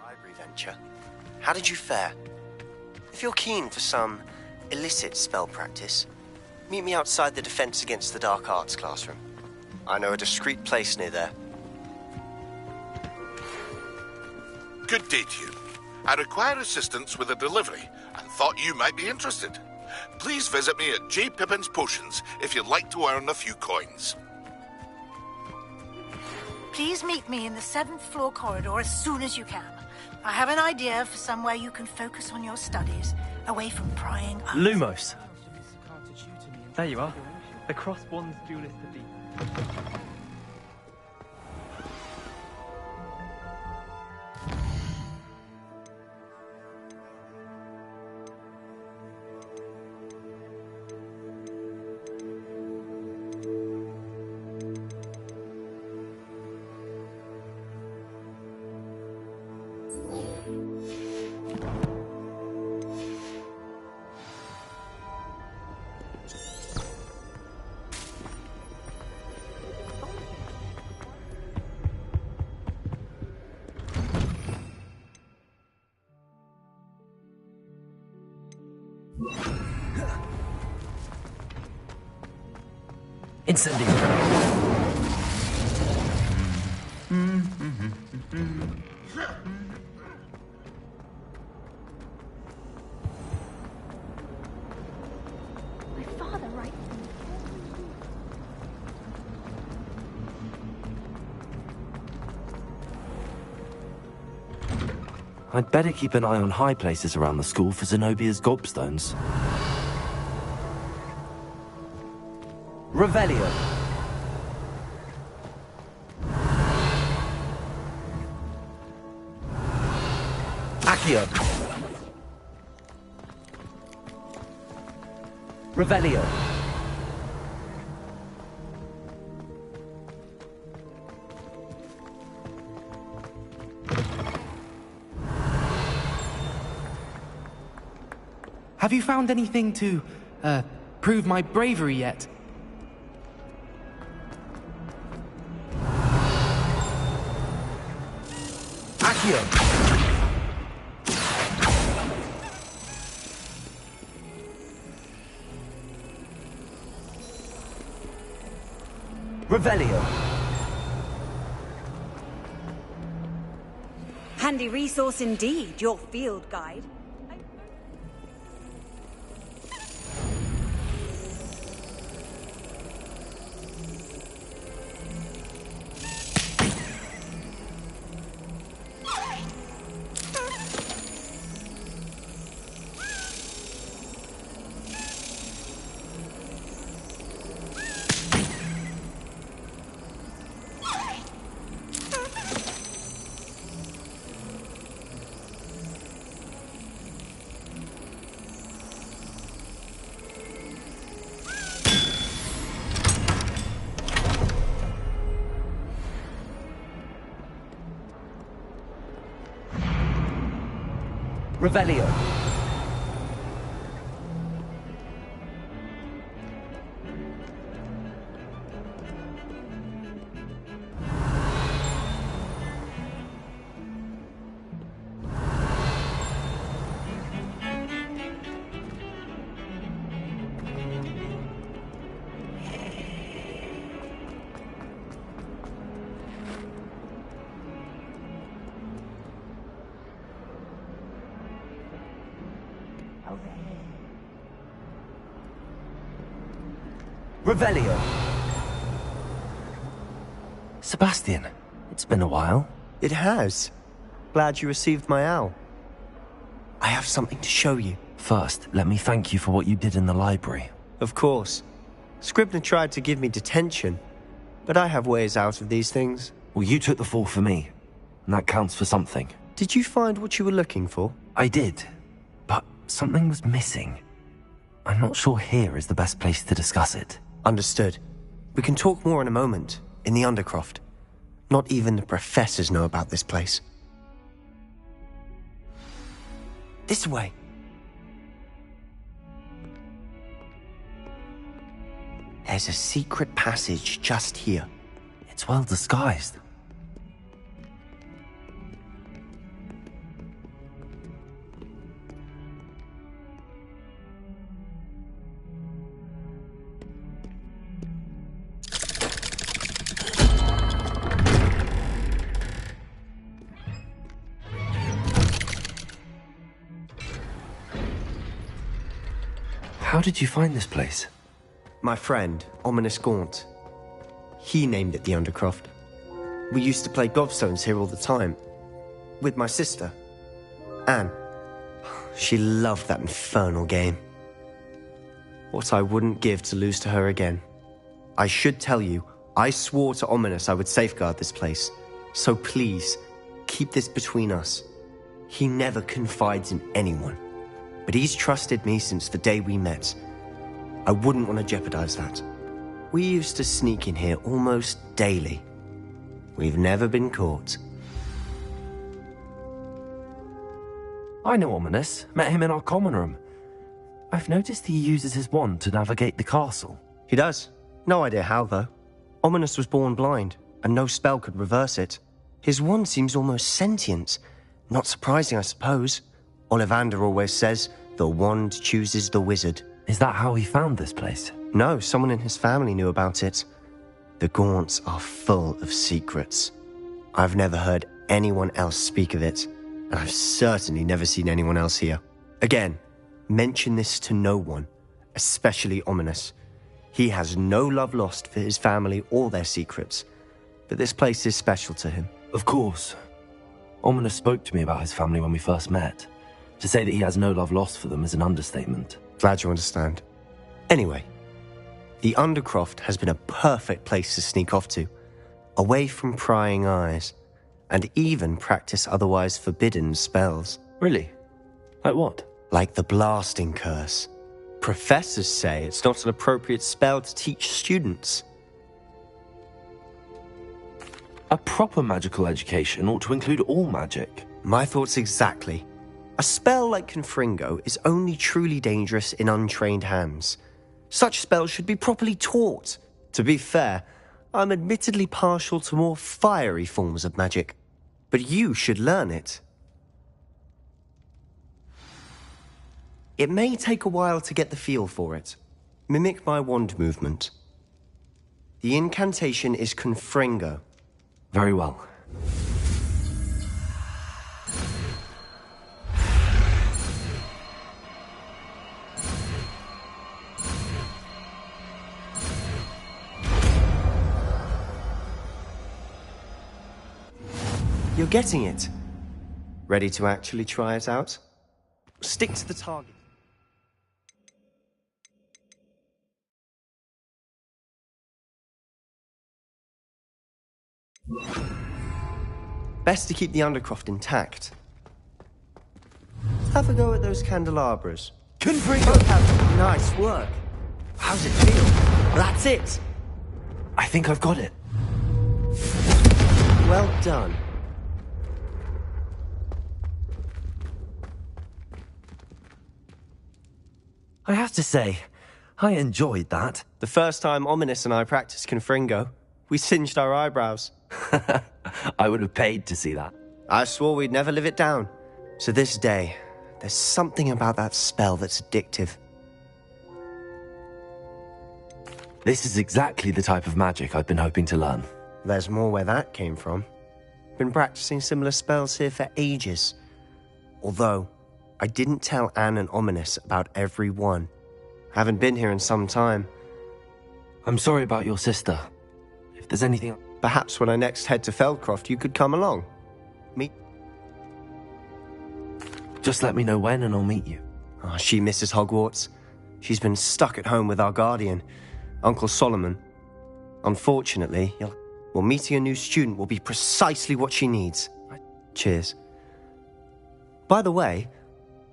Library venture. How did you fare? If you're keen for some illicit spell practice, meet me outside the Defense Against the Dark Arts classroom. I know a discreet place near there. Good day to you. I require assistance with a delivery and thought you might be interested. Please visit me at J. Pippin's Potions if you'd like to earn a few coins. Please meet me in the 7th floor corridor as soon as you can. I have an idea for somewhere you can focus on your studies, away from prying eyes. Lumos. There you are. The cross-wands duelist of the... Incendio. My father writes. I'd better keep an eye on high places around the school for Zenobia's gobstones. Revelio. Accio. Revelio. Have you found anything to, prove my bravery yet? Accio. Revelio. Handy resource indeed, your field guide. Revelio. Revelio. Sebastian, it's been a while. It has. Glad you received my owl. I have something to show you. First, let me thank you for what you did in the library. Of course. Scribner tried to give me detention, but I have ways out of these things. Well, you took the fall for me, and that counts for something. Did you find what you were looking for? I did, but something was missing. I'm not sure here is the best place to discuss it. Understood. We can talk more in a moment, in the Undercroft. Not even the professors know about this place. This way. There's a secret passage just here. It's well disguised. How did you find this place? My friend, Ominous Gaunt. He named it the Undercroft. We used to play gobstones here all the time. With my sister, Anne. She loved that infernal game. What I wouldn't give to lose to her again. I should tell you, I swore to Ominous I would safeguard this place. So please, keep this between us. He never confides in anyone. But he's trusted me since the day we met. I wouldn't want to jeopardize that. We used to sneak in here almost daily. We've never been caught. I know Ominous. Met him in our common room. I've noticed he uses his wand to navigate the castle. He does. No idea how, though. Ominous was born blind, and no spell could reverse it. His wand seems almost sentient. Not surprising, I suppose. Ollivander always says, the wand chooses the wizard. Is that how he found this place? No, someone in his family knew about it. The Gaunts are full of secrets. I've never heard anyone else speak of it, and I've certainly never seen anyone else here. Again, mention this to no one, especially Ominous. He has no love lost for his family or their secrets, but this place is special to him. Of course. Ominous spoke to me about his family when we first met. To say that he has no love lost for them is an understatement. Glad you understand. Anyway, the Undercroft has been a perfect place to sneak off to, away from prying eyes, and even practice otherwise forbidden spells. Really? Like what? Like the blasting curse. Professors say it's not an appropriate spell to teach students. A proper magical education ought to include all magic. My thoughts exactly. A spell like Confringo is only truly dangerous in untrained hands. Such spells should be properly taught. To be fair, I'm admittedly partial to more fiery forms of magic. But you should learn it. It may take a while to get the feel for it. Mimic my wand movement. The incantation is Confringo. Very well. You're getting it. Ready to actually try it out? Stick to the target. Best to keep the Undercroft intact. Have a go at those candelabras. Confringo! Nice work. How's it feel? That's it. I think I've got it. Well done. I have to say, I enjoyed that. The first time Ominous and I practiced Confringo, we singed our eyebrows. I would have paid to see that. I swore we'd never live it down. To this day, there's something about that spell that's addictive. This is exactly the type of magic I've been hoping to learn. There's more where that came from. Been practicing similar spells here for ages. Although, I didn't tell Anne and Ominous about every one. Haven't been here in some time. I'm sorry about your sister. If there's anything... Perhaps when I next head to Feldcroft, you could come along. Meet... Just let me know when and I'll meet you. Oh, she misses Hogwarts. She's been stuck at home with our guardian, Uncle Solomon. Unfortunately, meeting a new student will be precisely what she needs. Cheers. By the way,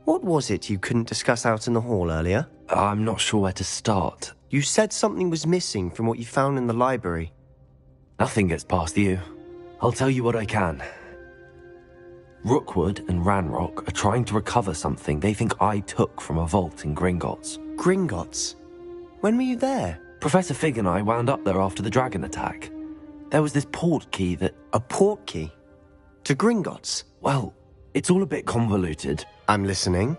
what was it you couldn't discuss out in the hall earlier? I'm not sure where to start. You said something was missing from what you found in the library. Nothing gets past you. I'll tell you what I can. Rookwood and Ranrock are trying to recover something they think I took from a vault in Gringotts. Gringotts? When were you there? Professor Fig and I wound up there after the dragon attack. There was this port key that... A port key? To Gringotts? Well, it's all a bit convoluted. I'm listening.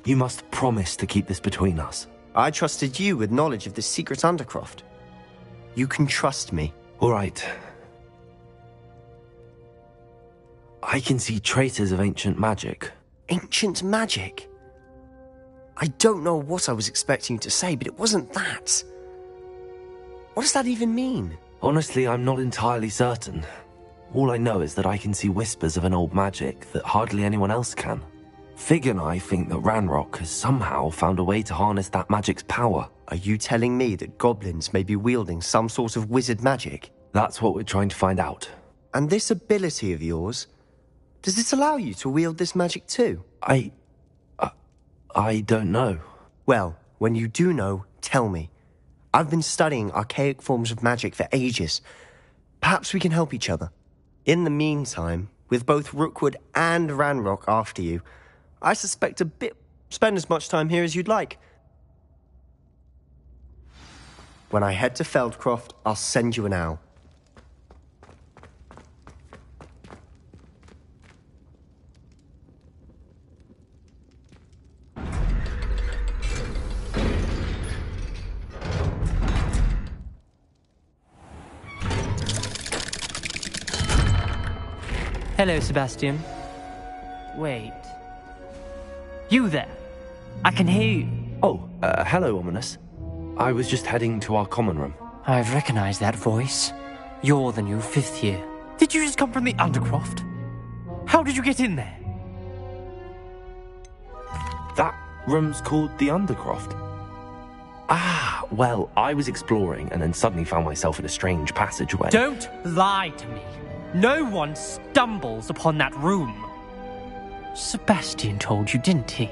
You must promise to keep this between us. I trusted you with knowledge of the secret Undercroft. You can trust me. All right. I can see traces of ancient magic. Ancient magic? I don't know what I was expecting you to say, but it wasn't that. What does that even mean? Honestly, I'm not entirely certain. All I know is that I can see whispers of an old magic that hardly anyone else can. Fig and I think that Ranrock has somehow found a way to harness that magic's power. Are you telling me that goblins may be wielding some sort of wizard magic? That's what we're trying to find out. And this ability of yours, does it allow you to wield this magic too? I don't know. Well, when you do know, tell me. I've been studying archaic forms of magic for ages. Perhaps we can help each other. In the meantime, with both Rookwood and Ranrock after you, I suspect a bit... Spend as much time here as you'd like. When I head to Feldcroft, I'll send you an owl. Hello, Sebastian. Wait. You there? I can hear you. Oh, hello, Ominous. I was just heading to our common room. I've recognized that voice. You're the new 5th year. Did you just come from the Undercroft? How did you get in there? That room's called the Undercroft. Ah, well, I was exploring and then suddenly found myself in a strange passageway. Don't lie to me. No one stumbles upon that room. Sebastian told you, didn't he?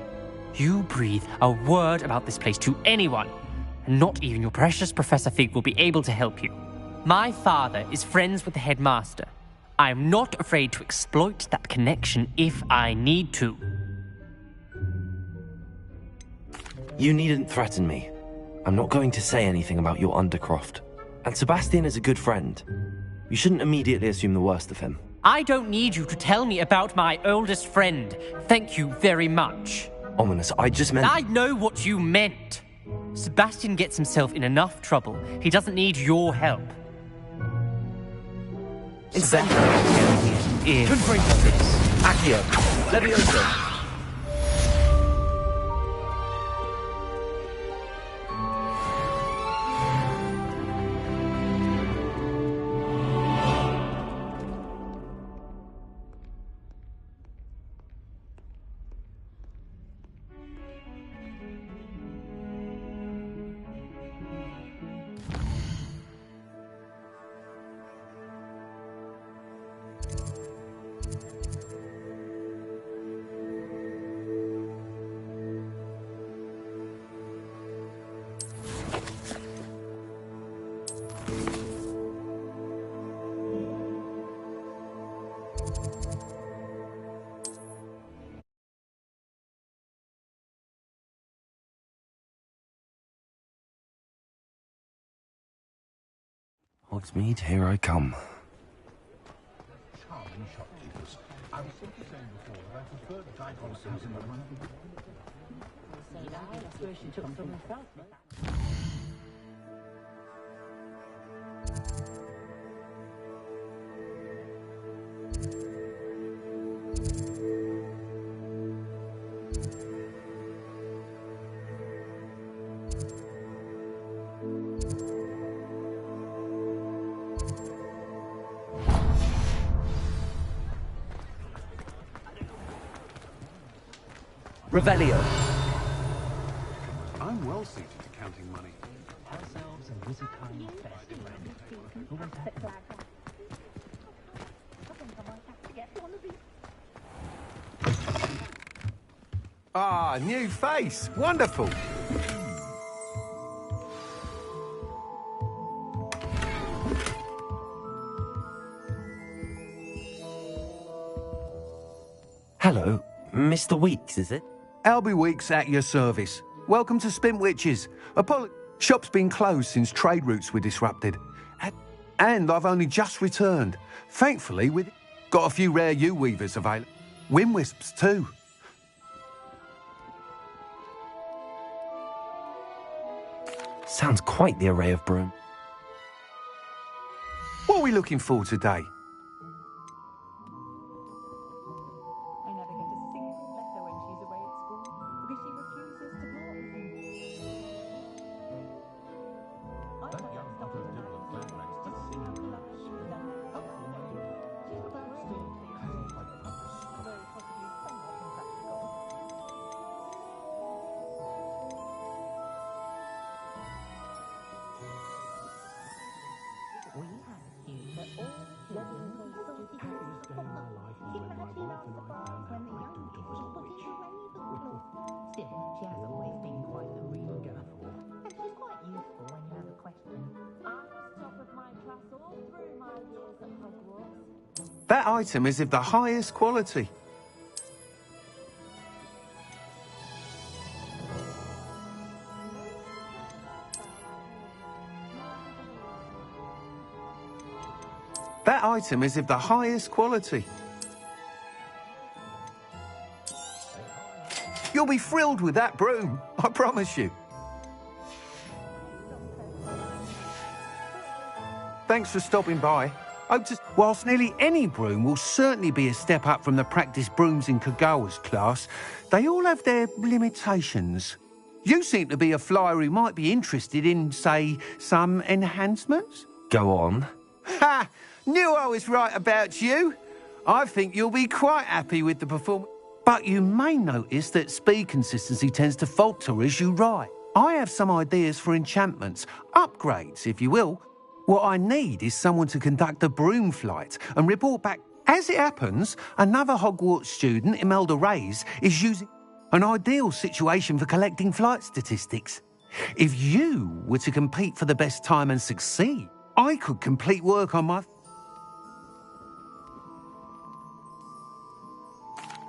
You breathe a word about this place to anyone, and not even your precious Professor Fig will be able to help you. My father is friends with the headmaster. I am not afraid to exploit that connection if I need to. You needn't threaten me. I'm not going to say anything about your Undercroft. And Sebastian is a good friend. You shouldn't immediately assume the worst of him. I don't need you to tell me about my oldest friend. Thank you very much. Ominous, I just meant... I know what you meant. Sebastian gets himself in enough trouble. He doesn't need your help. Incendio. Confront this. Accio. Levioso. Hogsmeade, here I come. Charming shopkeepers. I was simply saying before that I prefer diagonals in the run. Revelio. I'm well seated to counting money. Ourselves and Wizardkind Ah, new face. Wonderful. Hello, Mr. Weeks, is it? Albie Weeks at your service. Welcome to Spintwitches. Shop's been closed since trade routes were disrupted. And I've only just returned. Thankfully, we've got a few rare U-weavers available. Windwisps, too. Sounds quite the array of broom. What are we looking for today? That item is of the highest quality. That item is of the highest quality. You'll be thrilled with that broom, I promise you. Thanks for stopping by. Whilst nearly any broom will certainly be a step up from the practice brooms in Kagawa's class, they all have their limitations. You seem to be a flyer who might be interested in, say, some enhancements? Go on. Ha! Knew I was right about you. I think you'll be quite happy with the performance. But you may notice that speed consistency tends to falter as you ride. I have some ideas for enchantments, upgrades, if you will. What I need is someone to conduct a broom flight and report back. As it happens, another Hogwarts student, Imelda Reyes, is using an ideal situation for collecting flight statistics. If you were to compete for the best time and succeed, I could complete work on my...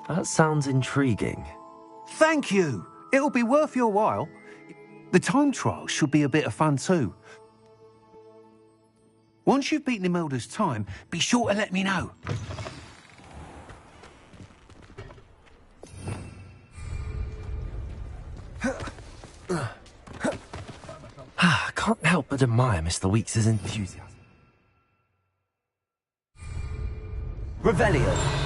That sounds intriguing. Thank you. It'll be worth your while. The time trial should be a bit of fun too. Once you've beaten Imelda's time, be sure to let me know. I can't help but admire Mr. Weeks' enthusiasm. Revelio.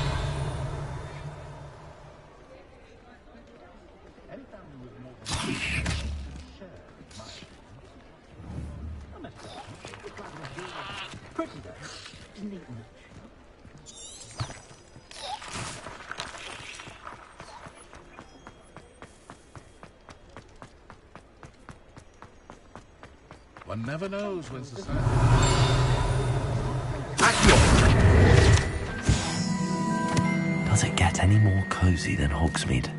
One never knows when society... Does it get any more cozy than Hogsmeade?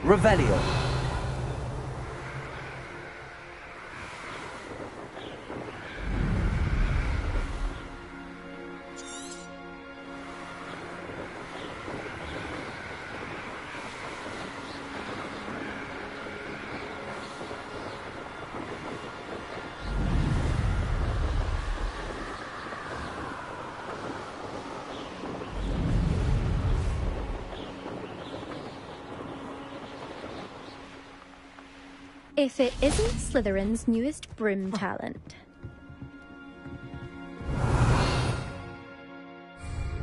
Revelio. If it isn't Slytherin's newest broom talent.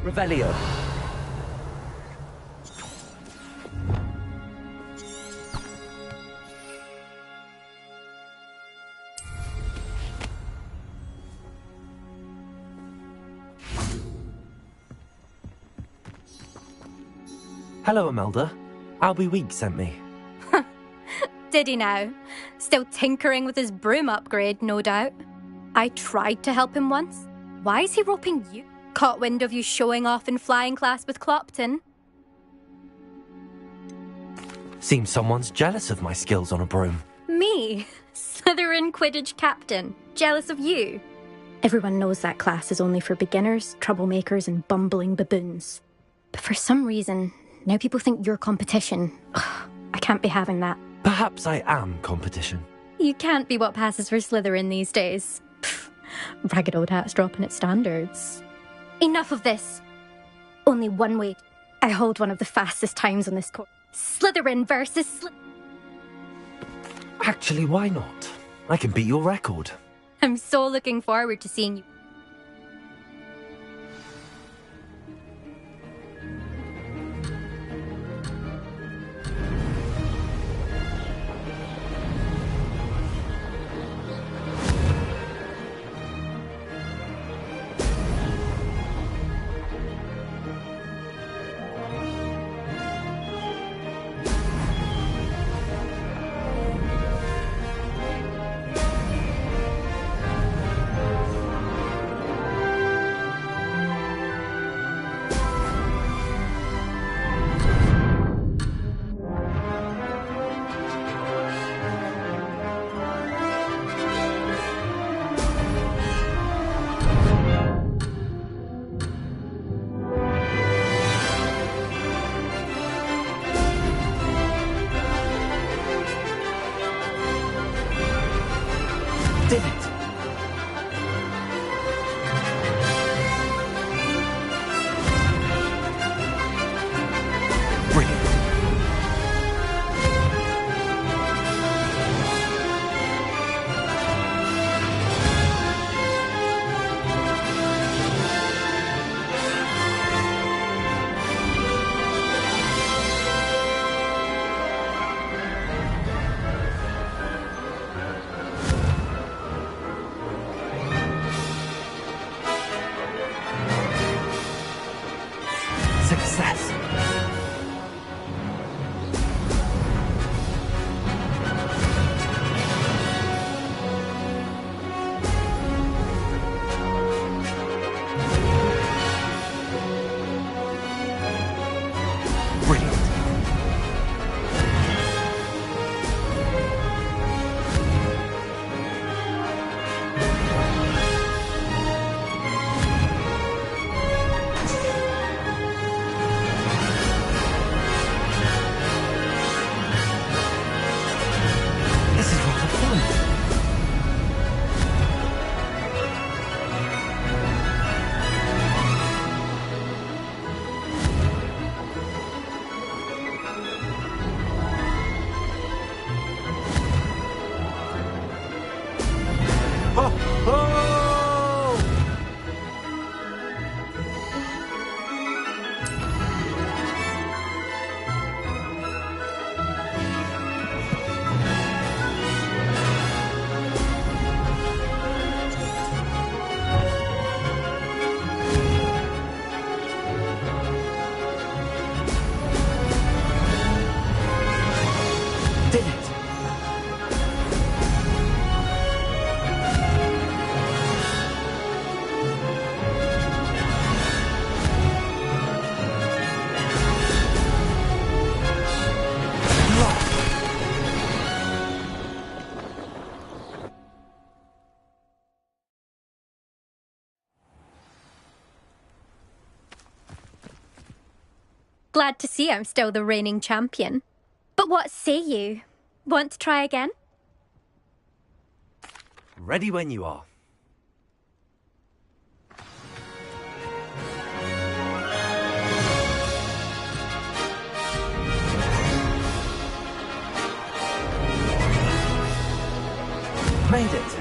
Revelio. Hello, Imelda. Albie Weeks sent me. Did he now? Still tinkering with his broom upgrade, no doubt. I tried to help him once. Why is he roping you? Caught wind of you showing off in flying class with Clopton? Seems someone's jealous of my skills on a broom. Me? Slytherin Quidditch captain. Jealous of you? Everyone knows that class is only for beginners, troublemakers, and bumbling baboons. But for some reason, now people think you're competition. Ugh, I can't be having that. Perhaps I am competition. You can't be what passes for Slytherin these days. Pfft, ragged old hat's dropping its standards. Enough of this. Only one way. I hold one of the fastest times on this course. Slytherin versus Actually, why not? I can beat your record. I'm so looking forward to seeing you. Did it! Brilliant. Ho, ho! Did it! Glad to see I'm still the reigning champion. But what say you? Want to try again? Ready when you are. Made it.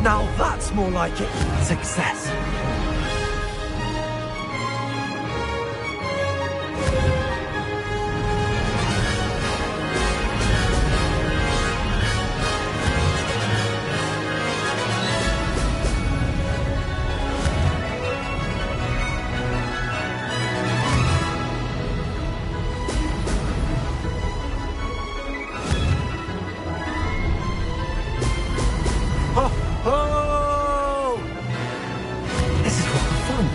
Now that's more like it. Success. Ho, ho! This is rather fun.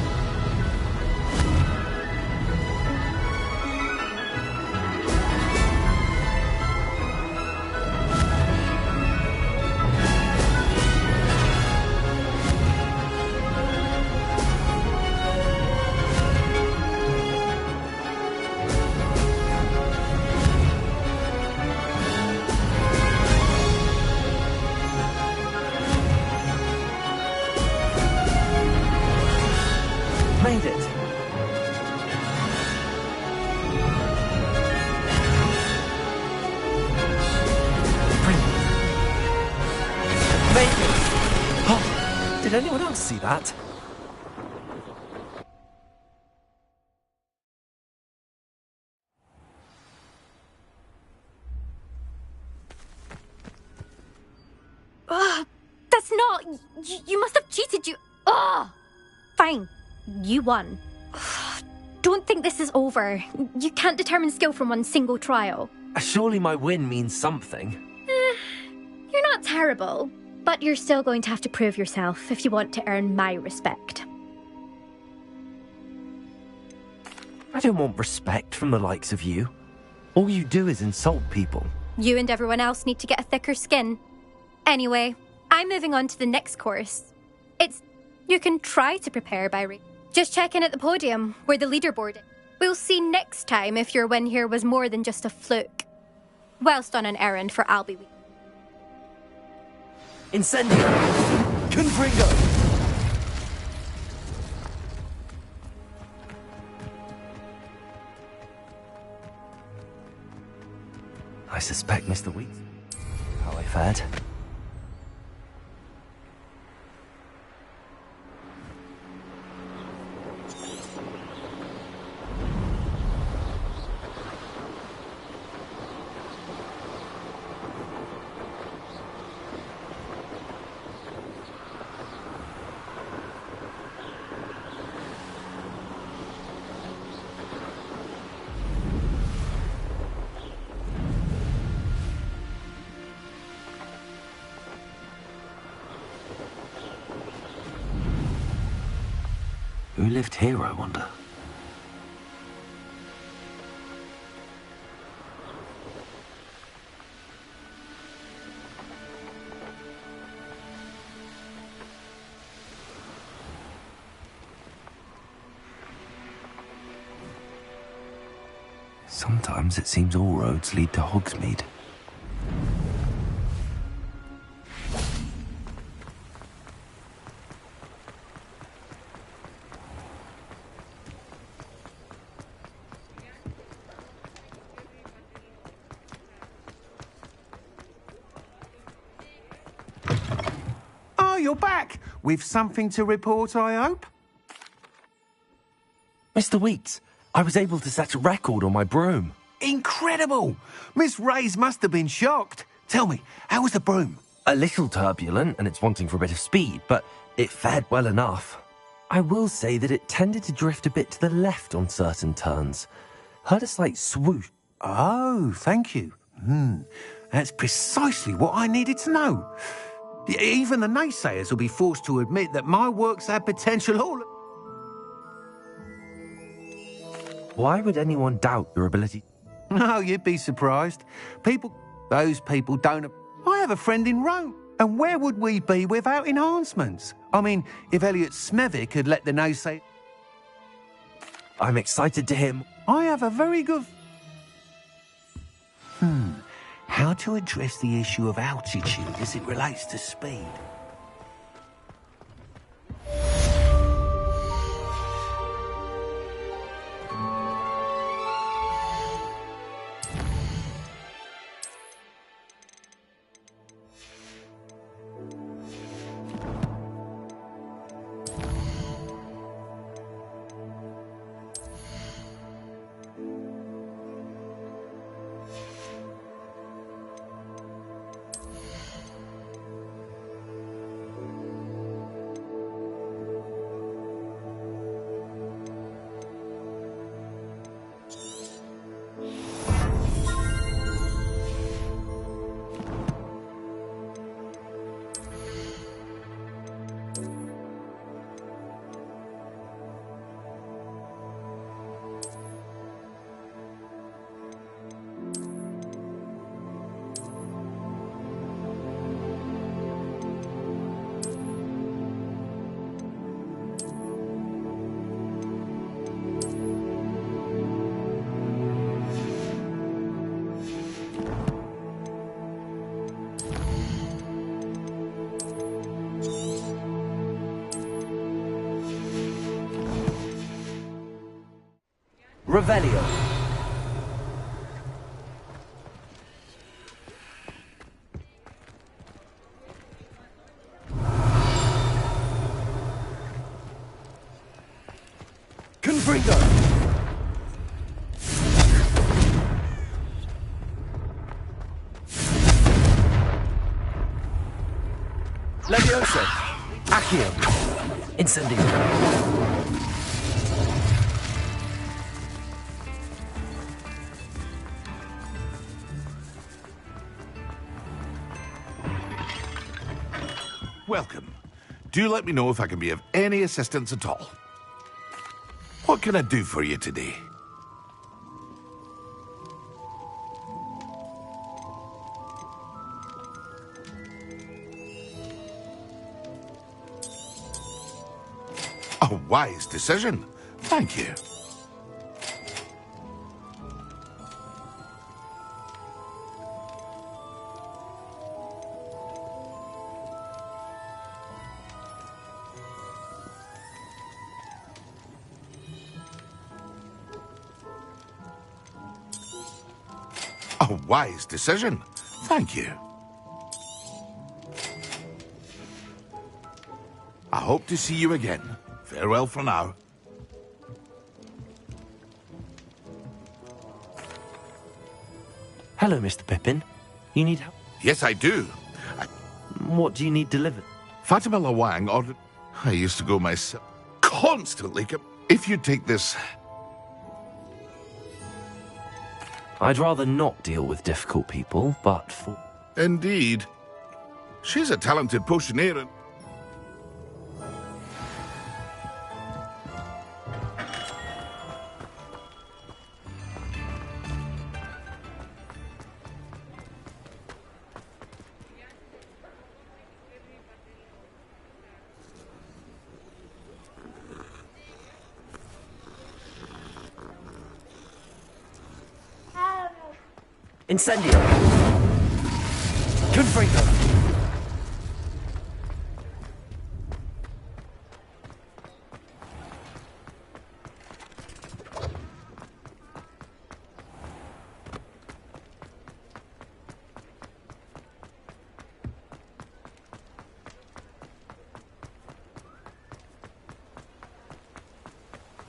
Made it. Brilliant. Made it. Oh, did anyone else see that? That's not... You must have cheated, you... Ugh! Fine. You won. Don't think this is over. You can't determine skill from one single trial. Surely my win means something. You're not terrible, but you're still going to have to prove yourself if you want to earn my respect. I don't want respect from the likes of you. All you do is insult people. You and everyone else need to get a thicker skin. Anyway, I'm moving on to the next course. You can try to prepare by just check in at the podium, where the leaderboard is. We'll see next time if your win here was more than just a fluke. Whilst on an errand for Albie. Incendio! Confringo! I suspect Mr. Weeks. How I fared. Who lived here, I wonder? Sometimes it seems all roads lead to Hogsmeade. Oh, you're back! With something to report, I hope? Mr. Weeks, I was able to set a record on my broom. Incredible! Miss Reyes must have been shocked. Tell me, how was the broom? A little turbulent, and it's wanting for a bit of speed, but it fared well enough. I will say that it tended to drift a bit to the left on certain turns. Heard a slight swoosh. Oh, thank you. That's precisely what I needed to know. Even the naysayers will be forced to admit that my works have potential all... Why would anyone doubt your ability? No, you'd be surprised. Those people don't... I have a friend in Rome, and where would we be without enhancements? I mean, if Elliot Smethwick had let the naysay... I'm excited to hear... I have a very good... How to address the issue of altitude as it relates to speed? Revelio. Confringo. Levioso. Accio. Incendio. Welcome. Do let me know if I can be of any assistance at all. What can I do for you today? A wise decision. Thank you. A wise decision. Thank you. I hope to see you again. Farewell for now. Hello, Mr. Pippin. You need help? Yes, I do. What do you need delivered? Fatima Lawang ordered... I used to go myself. Constantly. If you take this... I'd rather not deal with difficult people, but for... Indeed. She's a talented potioneer and... Incendio! Confringo!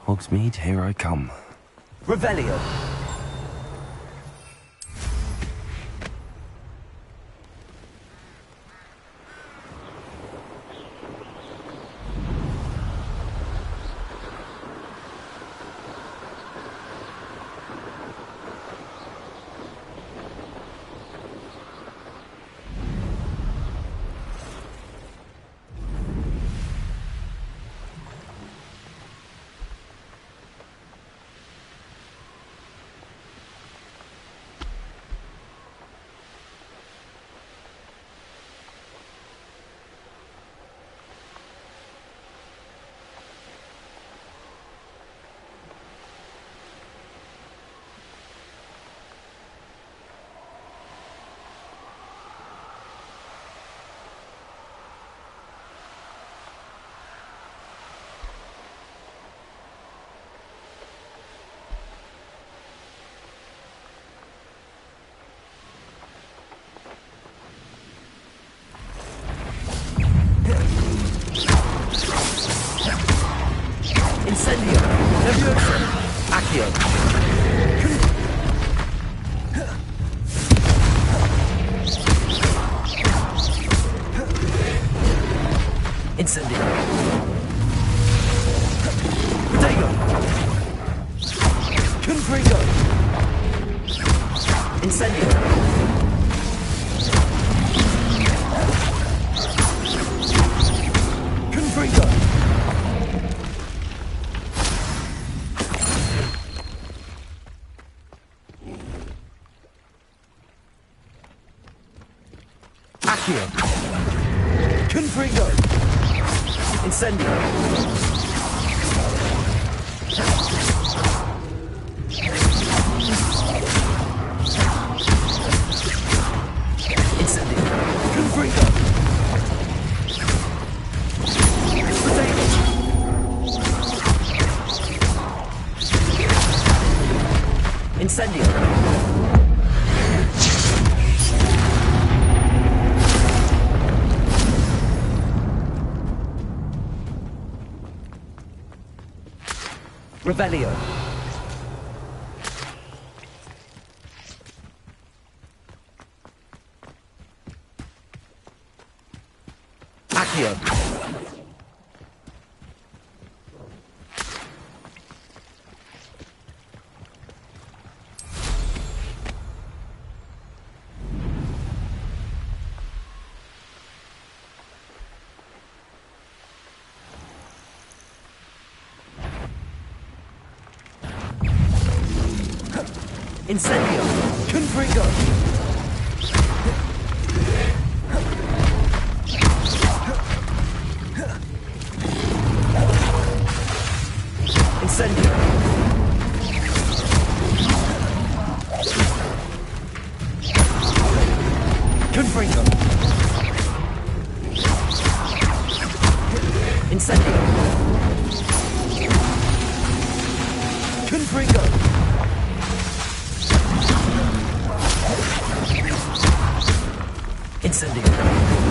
Hogsmeade, here I come. Revelio! Incendio! Nervioso! Accio! Incendio! Protego! Confringo! Incendio! Confringo! Accio! Confringo! Incendio! Incendio! Confringo! Protego! Incendio! Revelio. Accio. Incendio! Confringo! Incendio! Confringo! Incendio! Confringo! Incendio!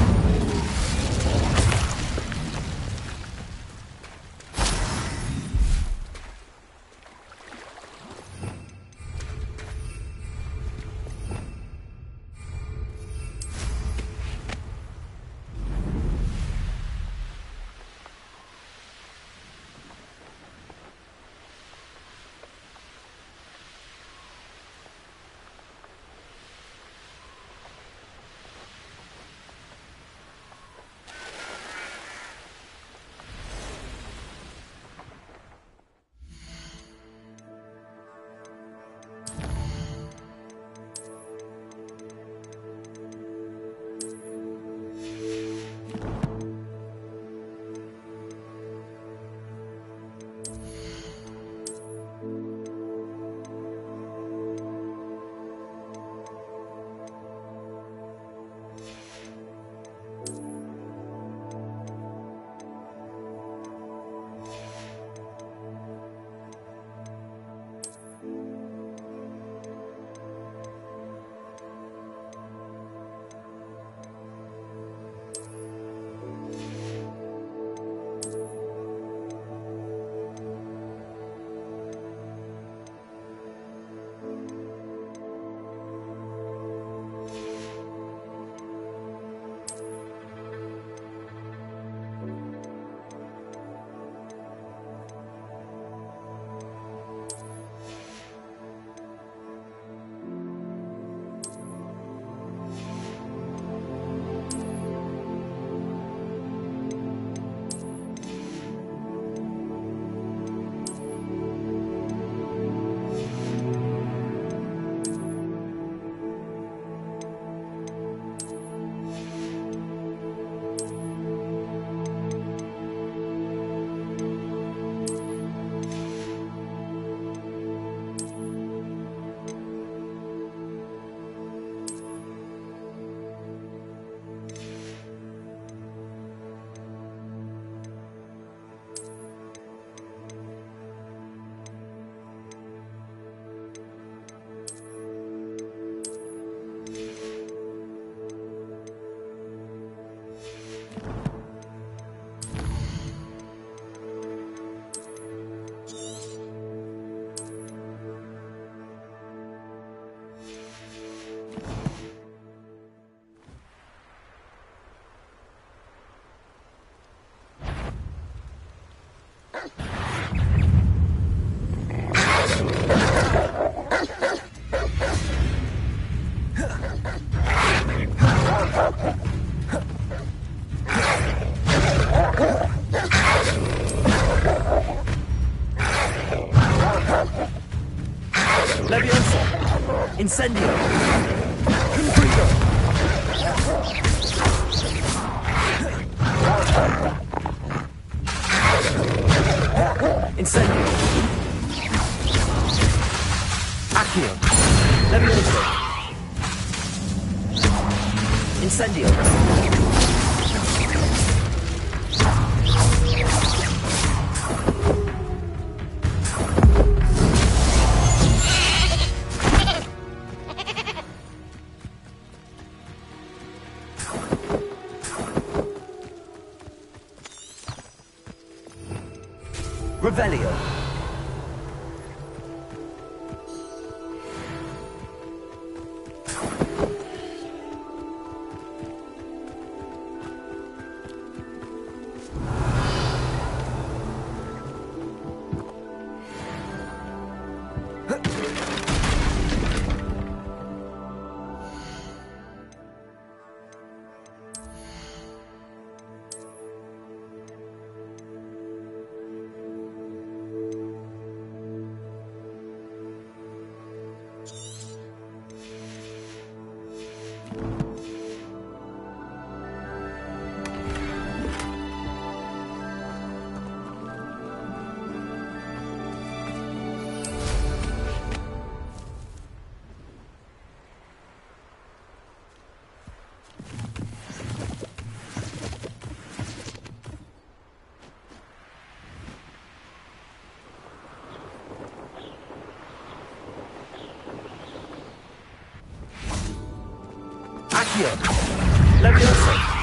Incendio! Confringo! Incendio! Accio! Levioso! Incendio! Revelio. Accio! Levioso!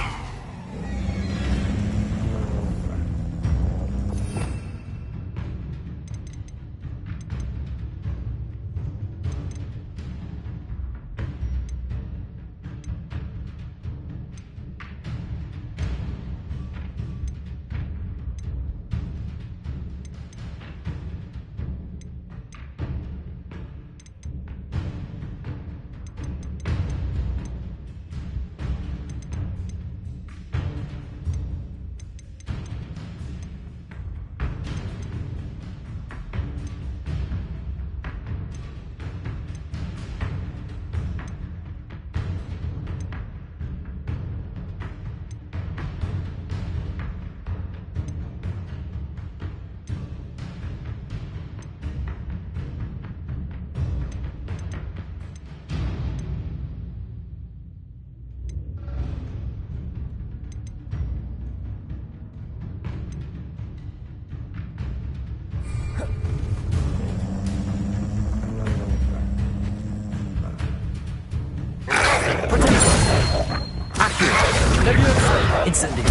Incendio!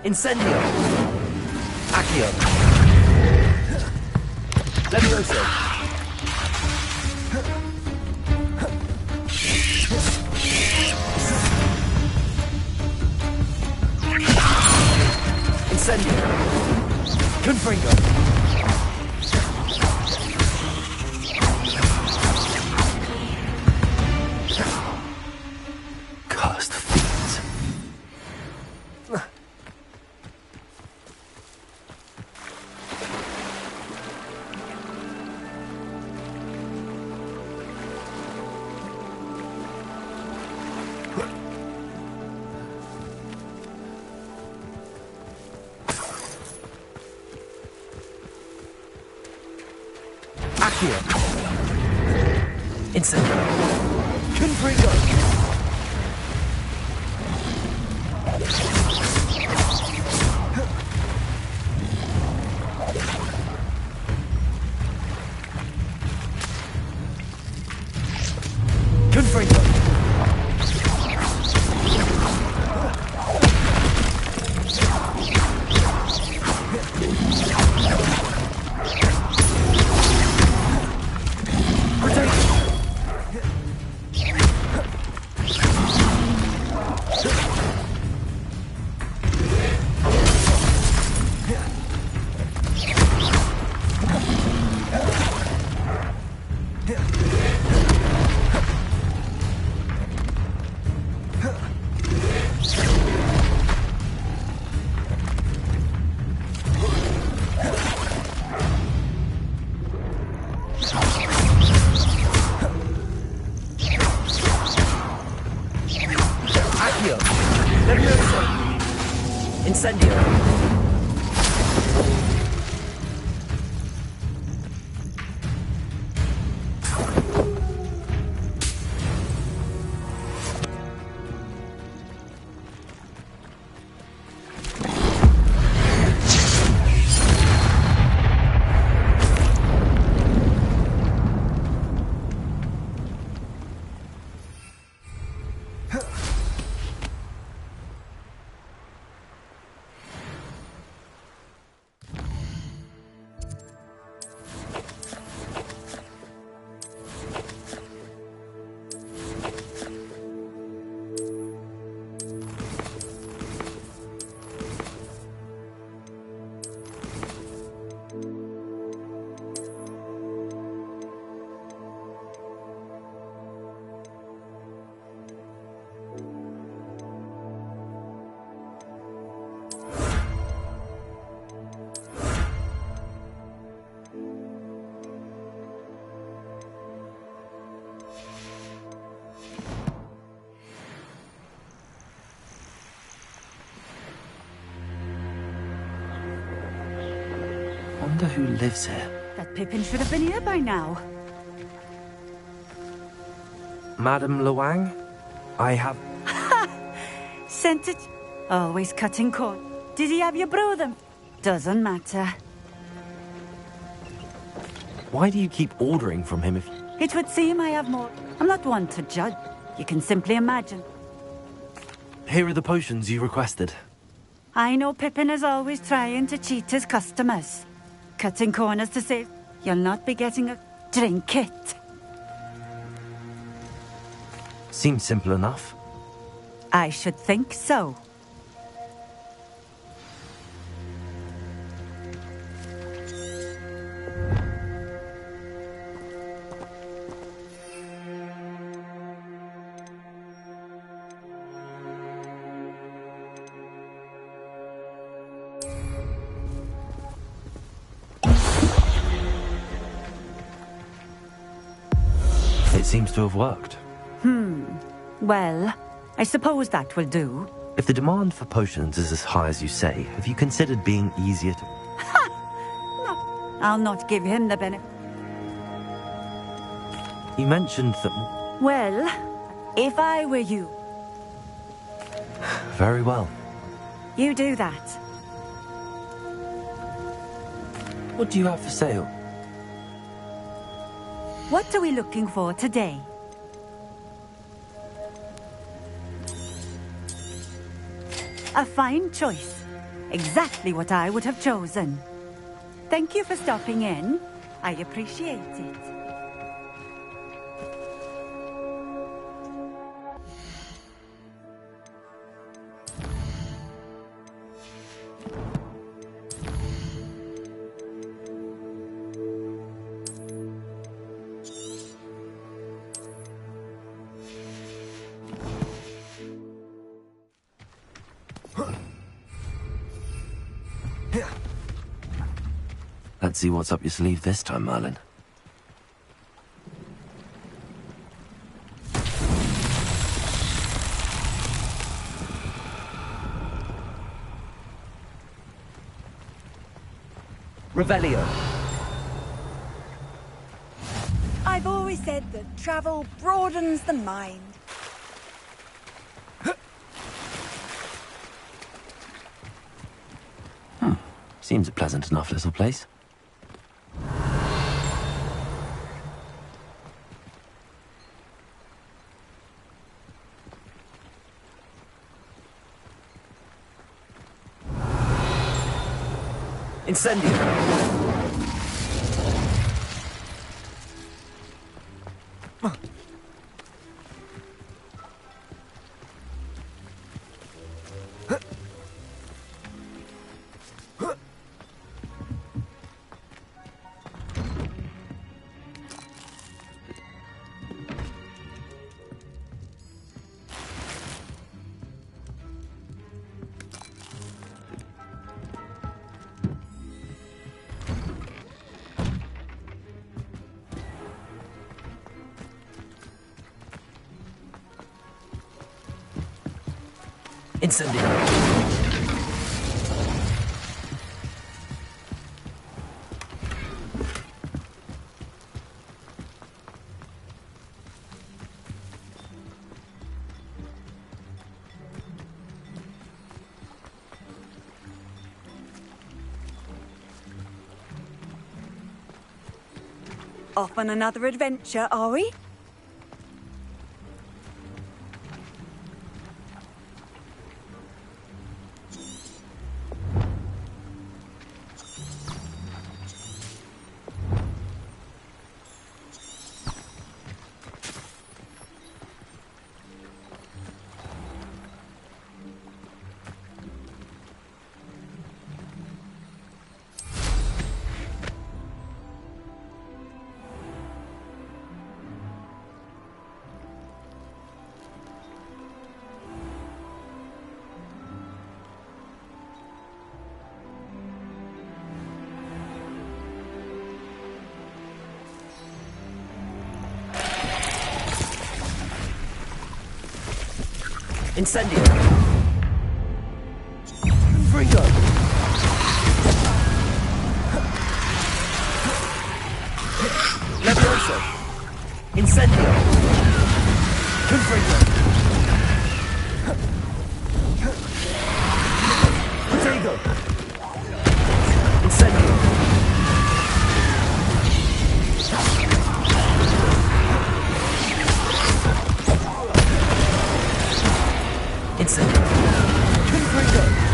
Incendio! Accio! Levioso! Incendio! Confringo! Cursed fiends! Accio! Incendio! Confringo! Confringo! wonder who lives here. That Pippin should have been here by now. Madame Luang, I have... Sent it. Always cutting corn. Did he have you brew them? Doesn't matter. Why do you keep ordering from him if... It would seem I have more. I'm not one to judge. You can simply imagine. Here are the potions you requested. I know Pippin is always trying to cheat his customers. Cutting corners to save. You'll not be getting a drink it. Seems simple enough. I should think so. It seems to have worked. Well, I suppose that will do. If the demand for potions is as high as you say, have you considered being easier to... No, I'll not give him the benefit. You mentioned that... Well, if I were you... Very well. You do that. What do you have for sale? What are we looking for today? A fine choice. Exactly what I would have chosen. Thank you for stopping in. I appreciate it. Let's see what's up your sleeve this time, Merlin. Revelio. I've always said that travel broadens the mind. Seems a pleasant enough little place. Incendio. Incendio. Off on another adventure, are we? Incendio. Fringo. Impulso! Incendio! Confringo! Protego! Incendio! Incendio! Confringo!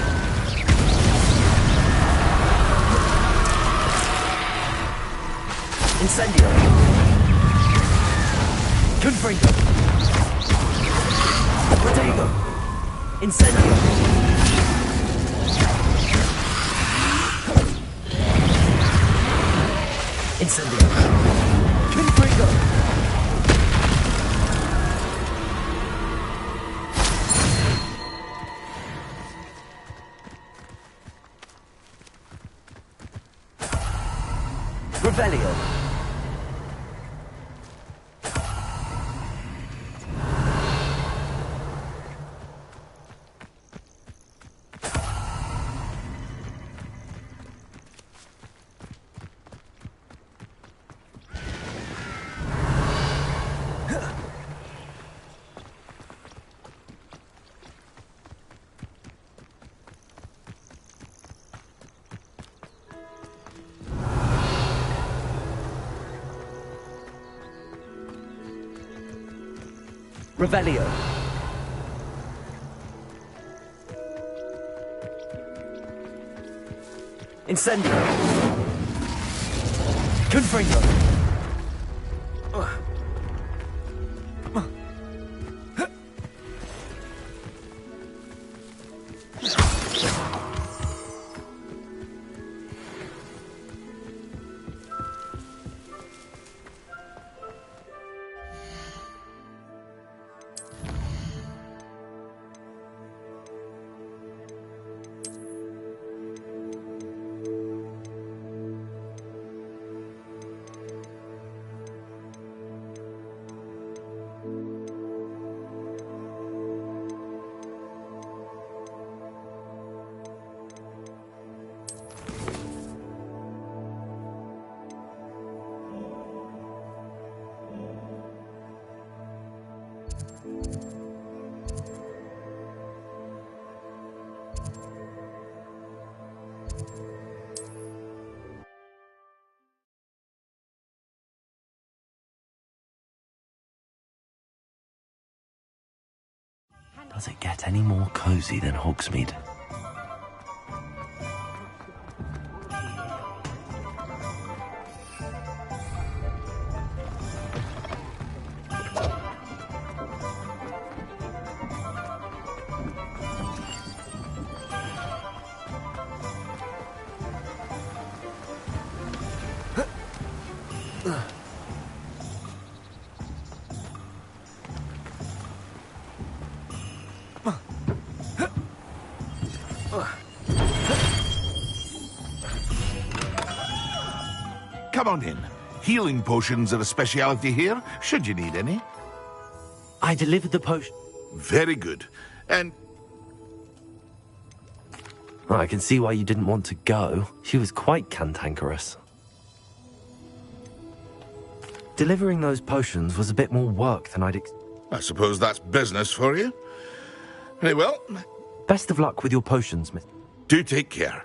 Incendio! Confringo! Protego! Incendio! Incendio! Confringo! Revelio! Revelio. Incendio. Confringo. Does it get any more cozy than Hogsmeade? Come on in. Healing potions are a speciality here, should you need any. I delivered the potion. Very good. And I can see why you didn't want to go. She was quite cantankerous. Delivering those potions was a bit more work than I'd I suppose that's business for you. Very well. Best of luck with your potions, Miss. Do take care.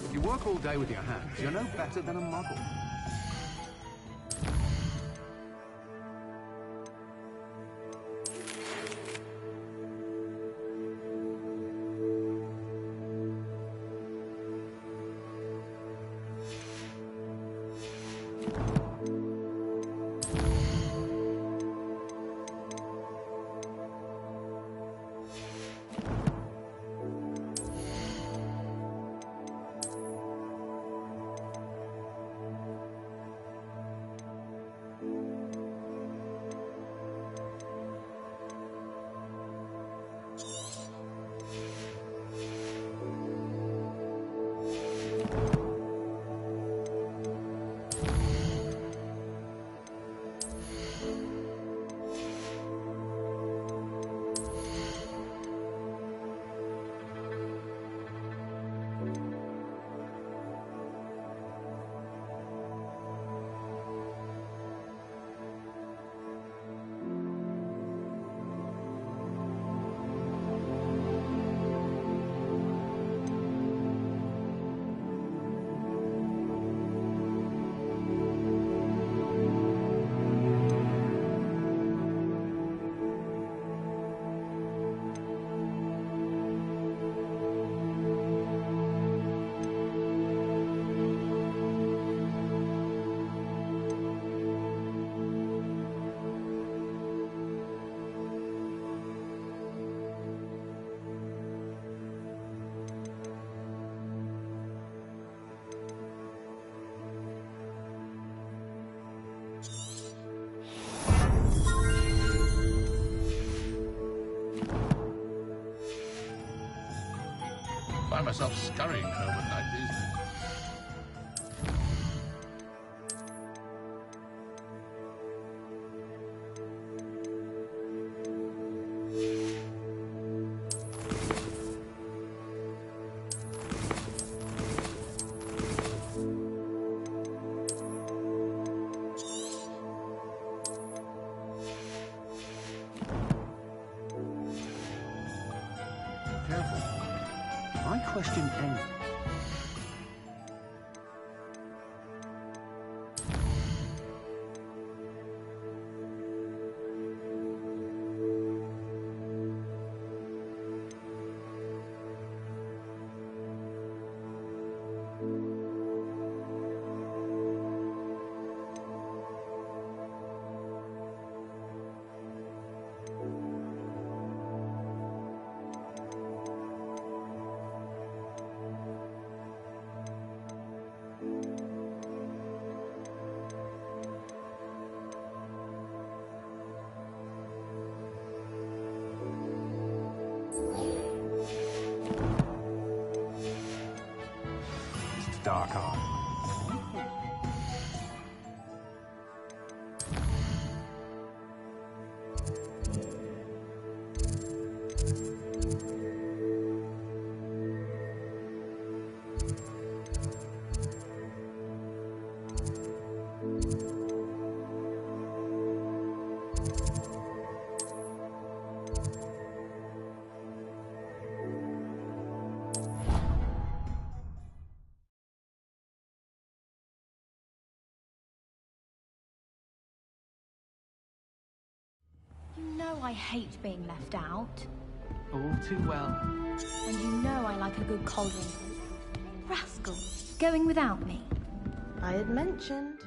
If you work all day with your hands, you're no better than a model. myself scurrying home at night these days. Careful. I question anger. Dark art. You know I hate being left out. All too well. And you know I like a good cauldron. Rascal, going without me. I had mentioned.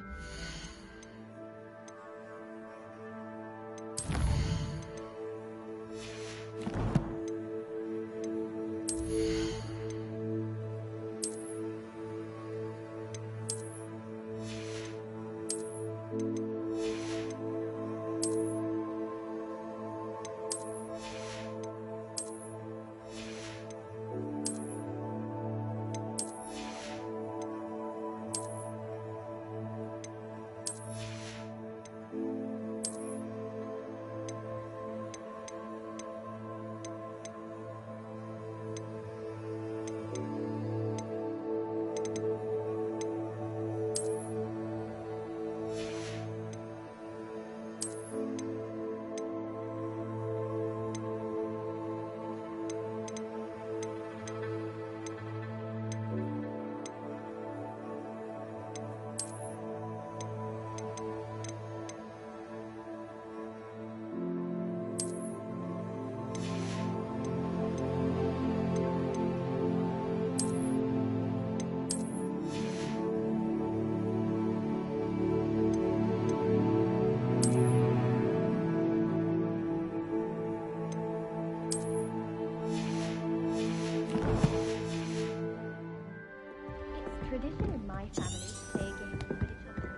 Tradition in my family to play games with each other.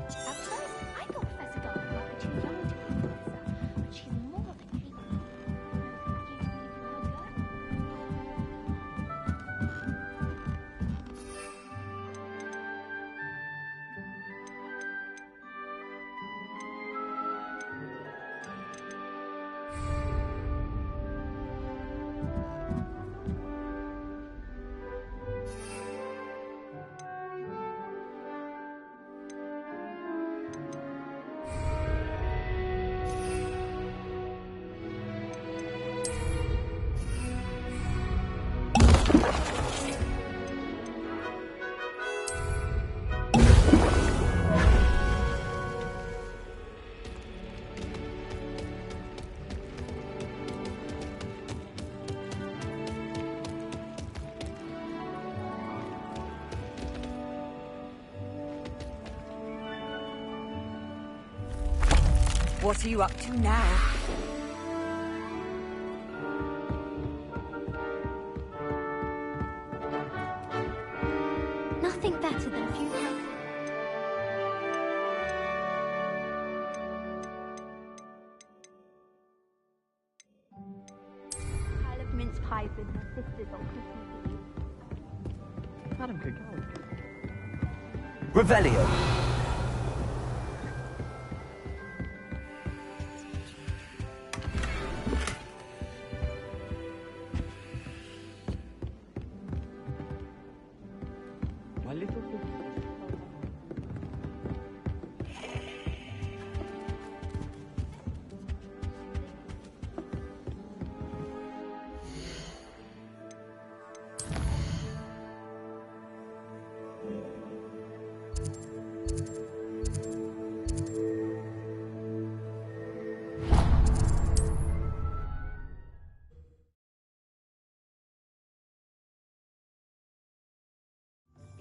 At first, I thought Professor Darwin might be too young to be a professor, but she's more than capable. What are you up to now? Nothing better than a few arrive with her sisters on Christmas Eve. Madam could go. Revelio. My little sister.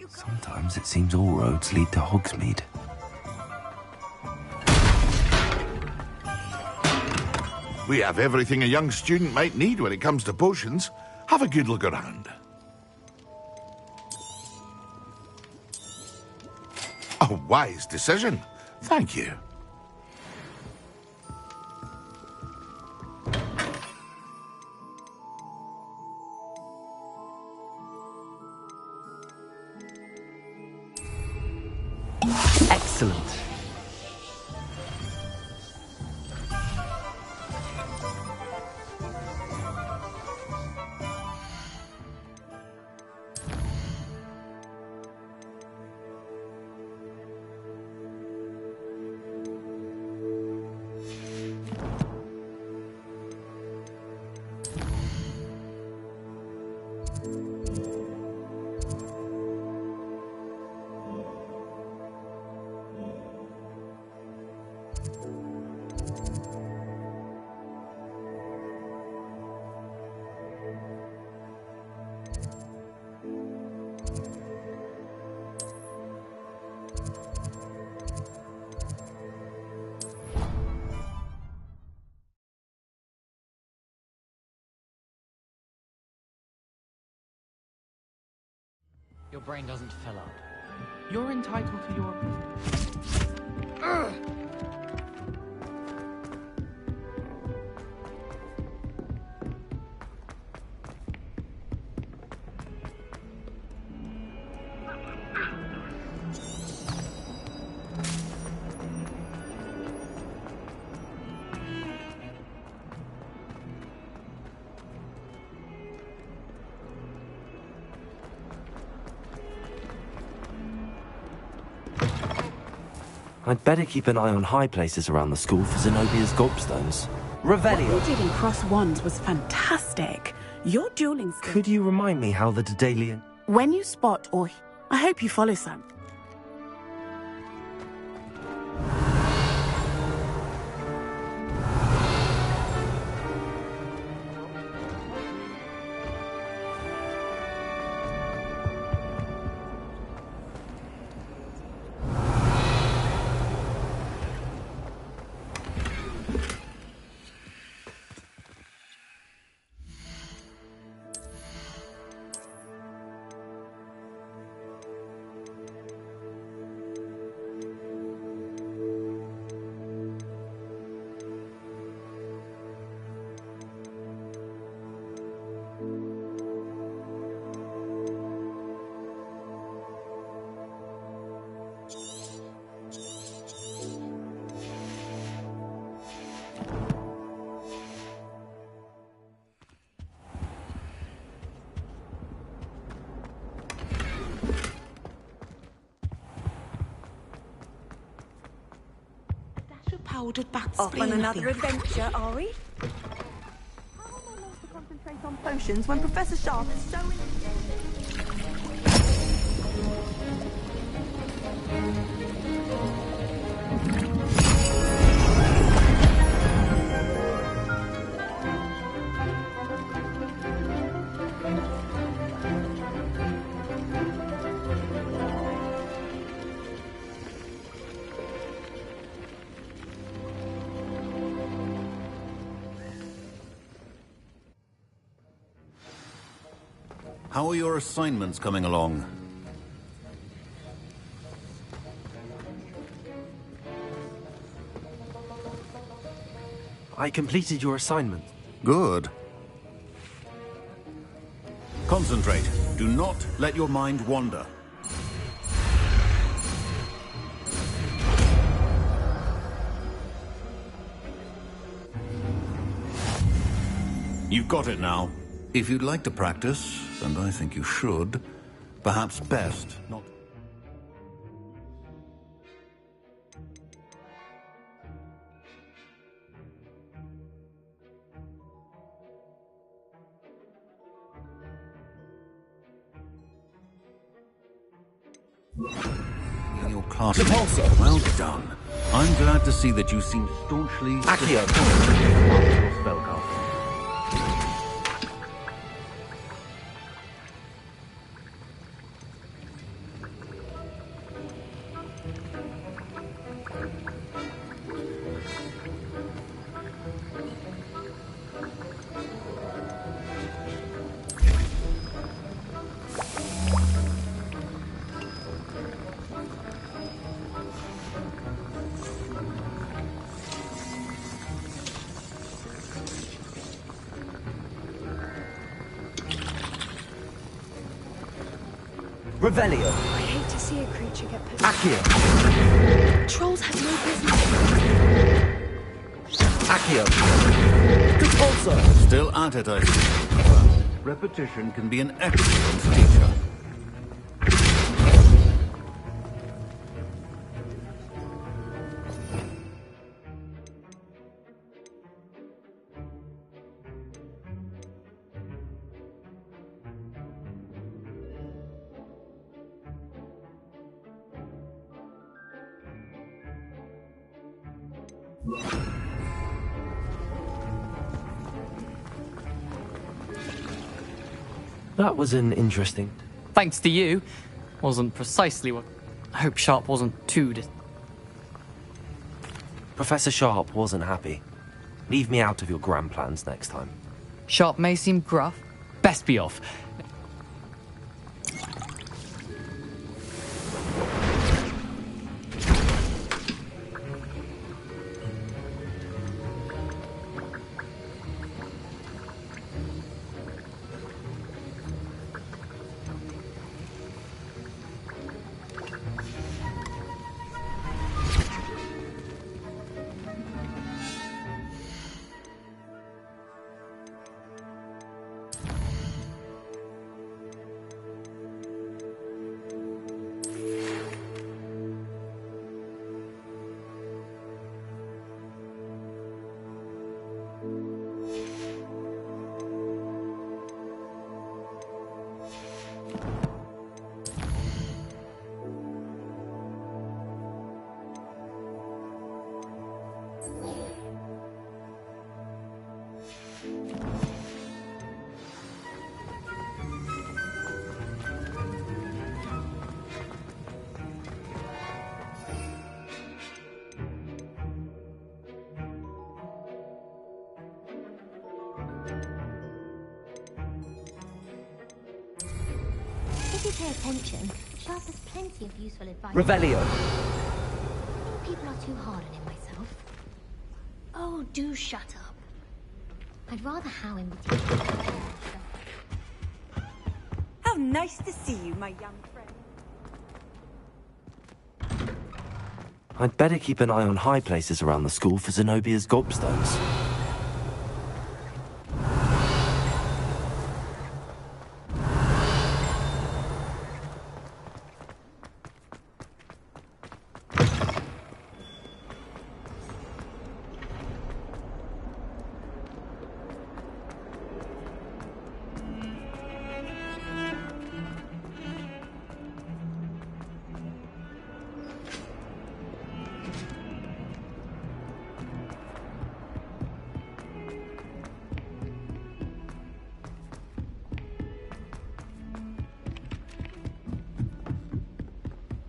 Sometimes it seems all roads lead to Hogsmeade. We have everything a young student might need when it comes to potions. Have a good look around. A wise decision. Thank you. Excellent. Your brain doesn't fill up. You're entitled to your... I'd better keep an eye on high places around the school for Zenobia's gobstones. Revelio. What you did in Cross Wands was fantastic. Your dueling skill... Could you remind me how the Daedalian... When you spot or... I hope you follow some. Powdered bats. Off on another adventure, are we? How am I meant to concentrate on potions when Professor Sharp is so... How are your assignments coming along? I completed your assignment. Good. Concentrate. Do not let your mind wander. You've got it now. If you'd like to practice, and I think you should, perhaps best not... In your class. Well done. I'm glad to see that you seem staunchly... Accio! Your spellcasting. Revelio. I hate to see a creature get put. Accio. Trolls have no business. Accio. Repulsor. Still at it, I see. Well, repetition can be an excellent teacher. That was an interesting... Thanks to you. Wasn't precisely what... I hope Sharp wasn't too... Professor Sharp wasn't happy. Leave me out of your grand plans next time. Sharp may seem gruff. Best be off. If you pay attention, Sharp has plenty of useful advice. Revelio. I think people are too hard on him myself. Oh, do shut up. I'd rather how him between. How nice to see you, my young friend. I'd better keep an eye on high places around the school for Zenobia's gobstones.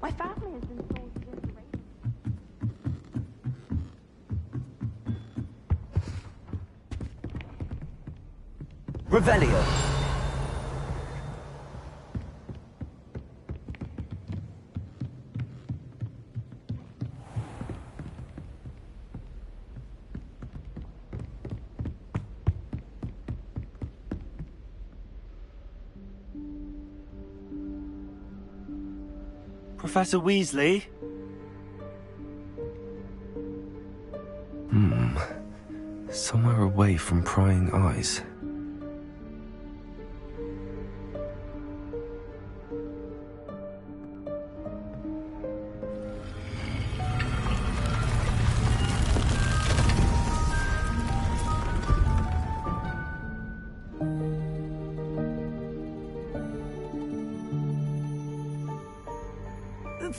My family has been sources of inspiration. Revelio. Professor Weasley? Somewhere away from prying eyes.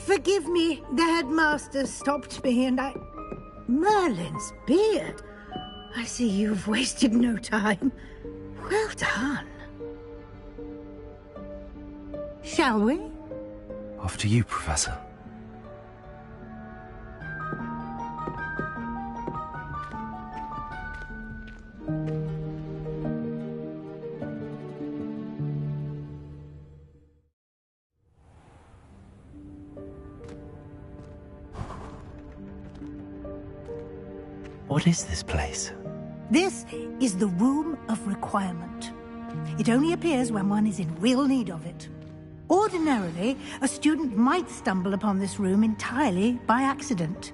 Forgive me, the headmaster stopped me and I... Merlin's beard. I see you've wasted no time. Well done. Shall we? After you, Professor. What is this place? This is the Room of Requirement. It only appears when one is in real need of it. Ordinarily, a student might stumble upon this room entirely by accident.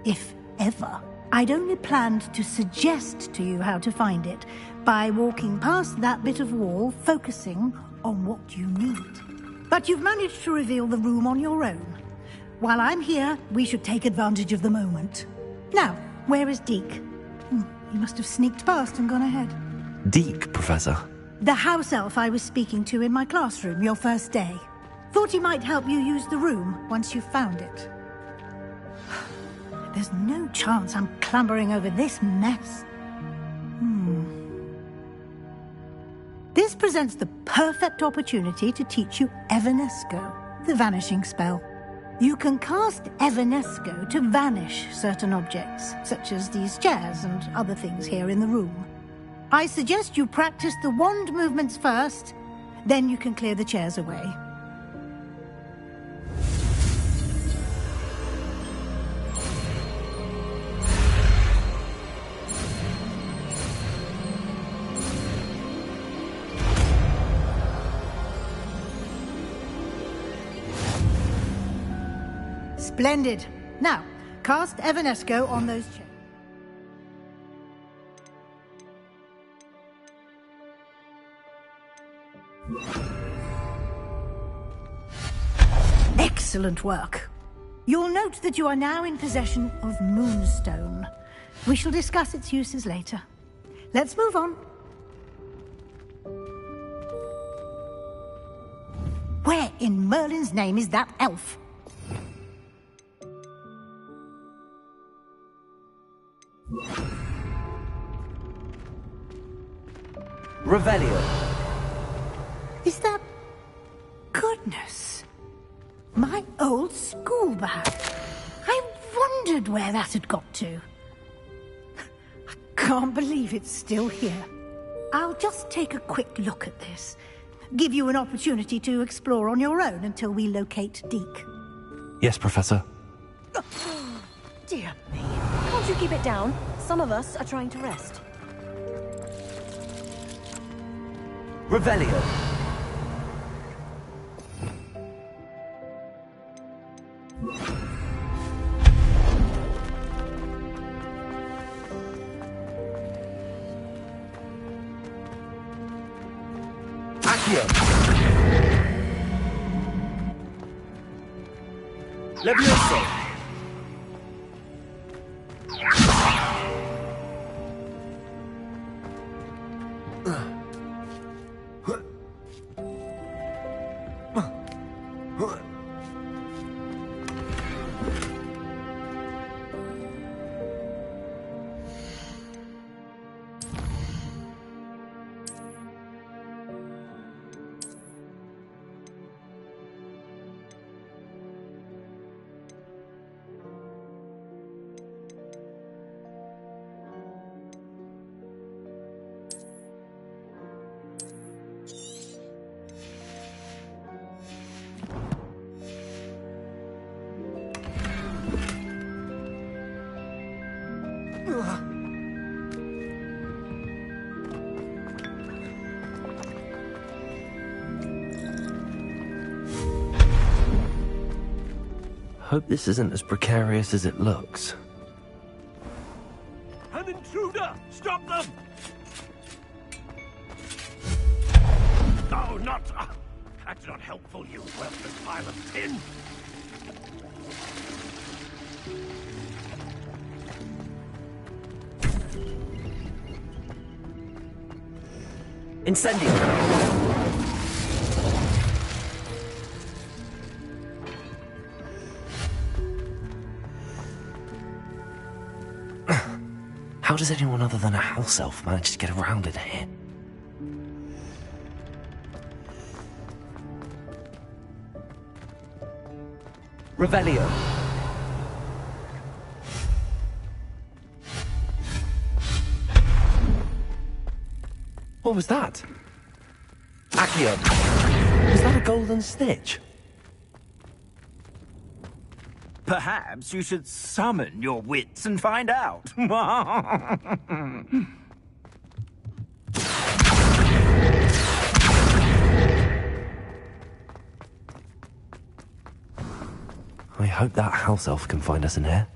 If ever. I'd only planned to suggest to you how to find it by walking past that bit of wall, focusing on what you need. But you've managed to reveal the room on your own. While I'm here, we should take advantage of the moment. Now, where is Deke? He must have sneaked past and gone ahead. Deke, Professor. The house elf I was speaking to in my classroom your first day. Thought he might help you use the room once you've found it. There's no chance I'm clambering over this mess. This presents the perfect opportunity to teach you Evanesco, the vanishing spell. You can cast Evanesco to vanish certain objects, such as these chairs and other things here in the room. I suggest you practice the wand movements first, then you can clear the chairs away. Splendid. Now, cast Evanesco on those chairs. Excellent work. You'll note that you are now in possession of Moonstone. We shall discuss its uses later. Let's move on. Where in Merlin's name is that elf? Revelio. Is that... Goodness. My old school bag. I wondered where that had got to. I can't believe it's still here. I'll just take a quick look at this. Give you an opportunity to explore on your own until we locate Deke. Yes, Professor. Dear me. Can't you keep it down? Some of us are trying to rest. Revelio. Accio. Levioso. Hope this isn't as precarious as it looks. An intruder! Stop them! No, not... that's not helpful, you worthless pile of tin! Incendio! How does anyone other than a house elf manage to get around in here? Revelio. What was that? Accio. Was that a golden snitch? Perhaps you should summon your wits and find out. I hope that house elf can find us in here.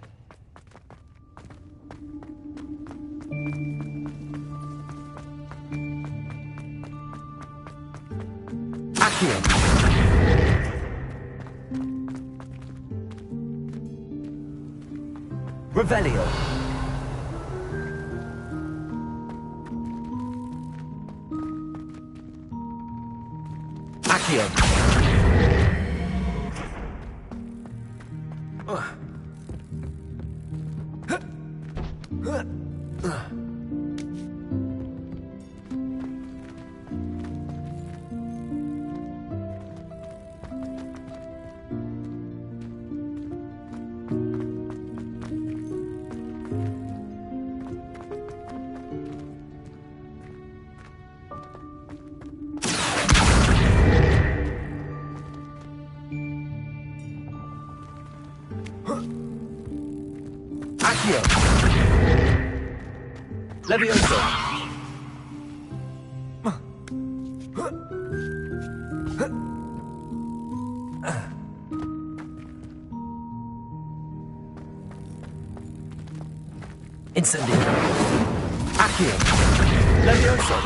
Accio. Revelio. Accio. Accio. Levioso. Incendio. Accio. Levioso.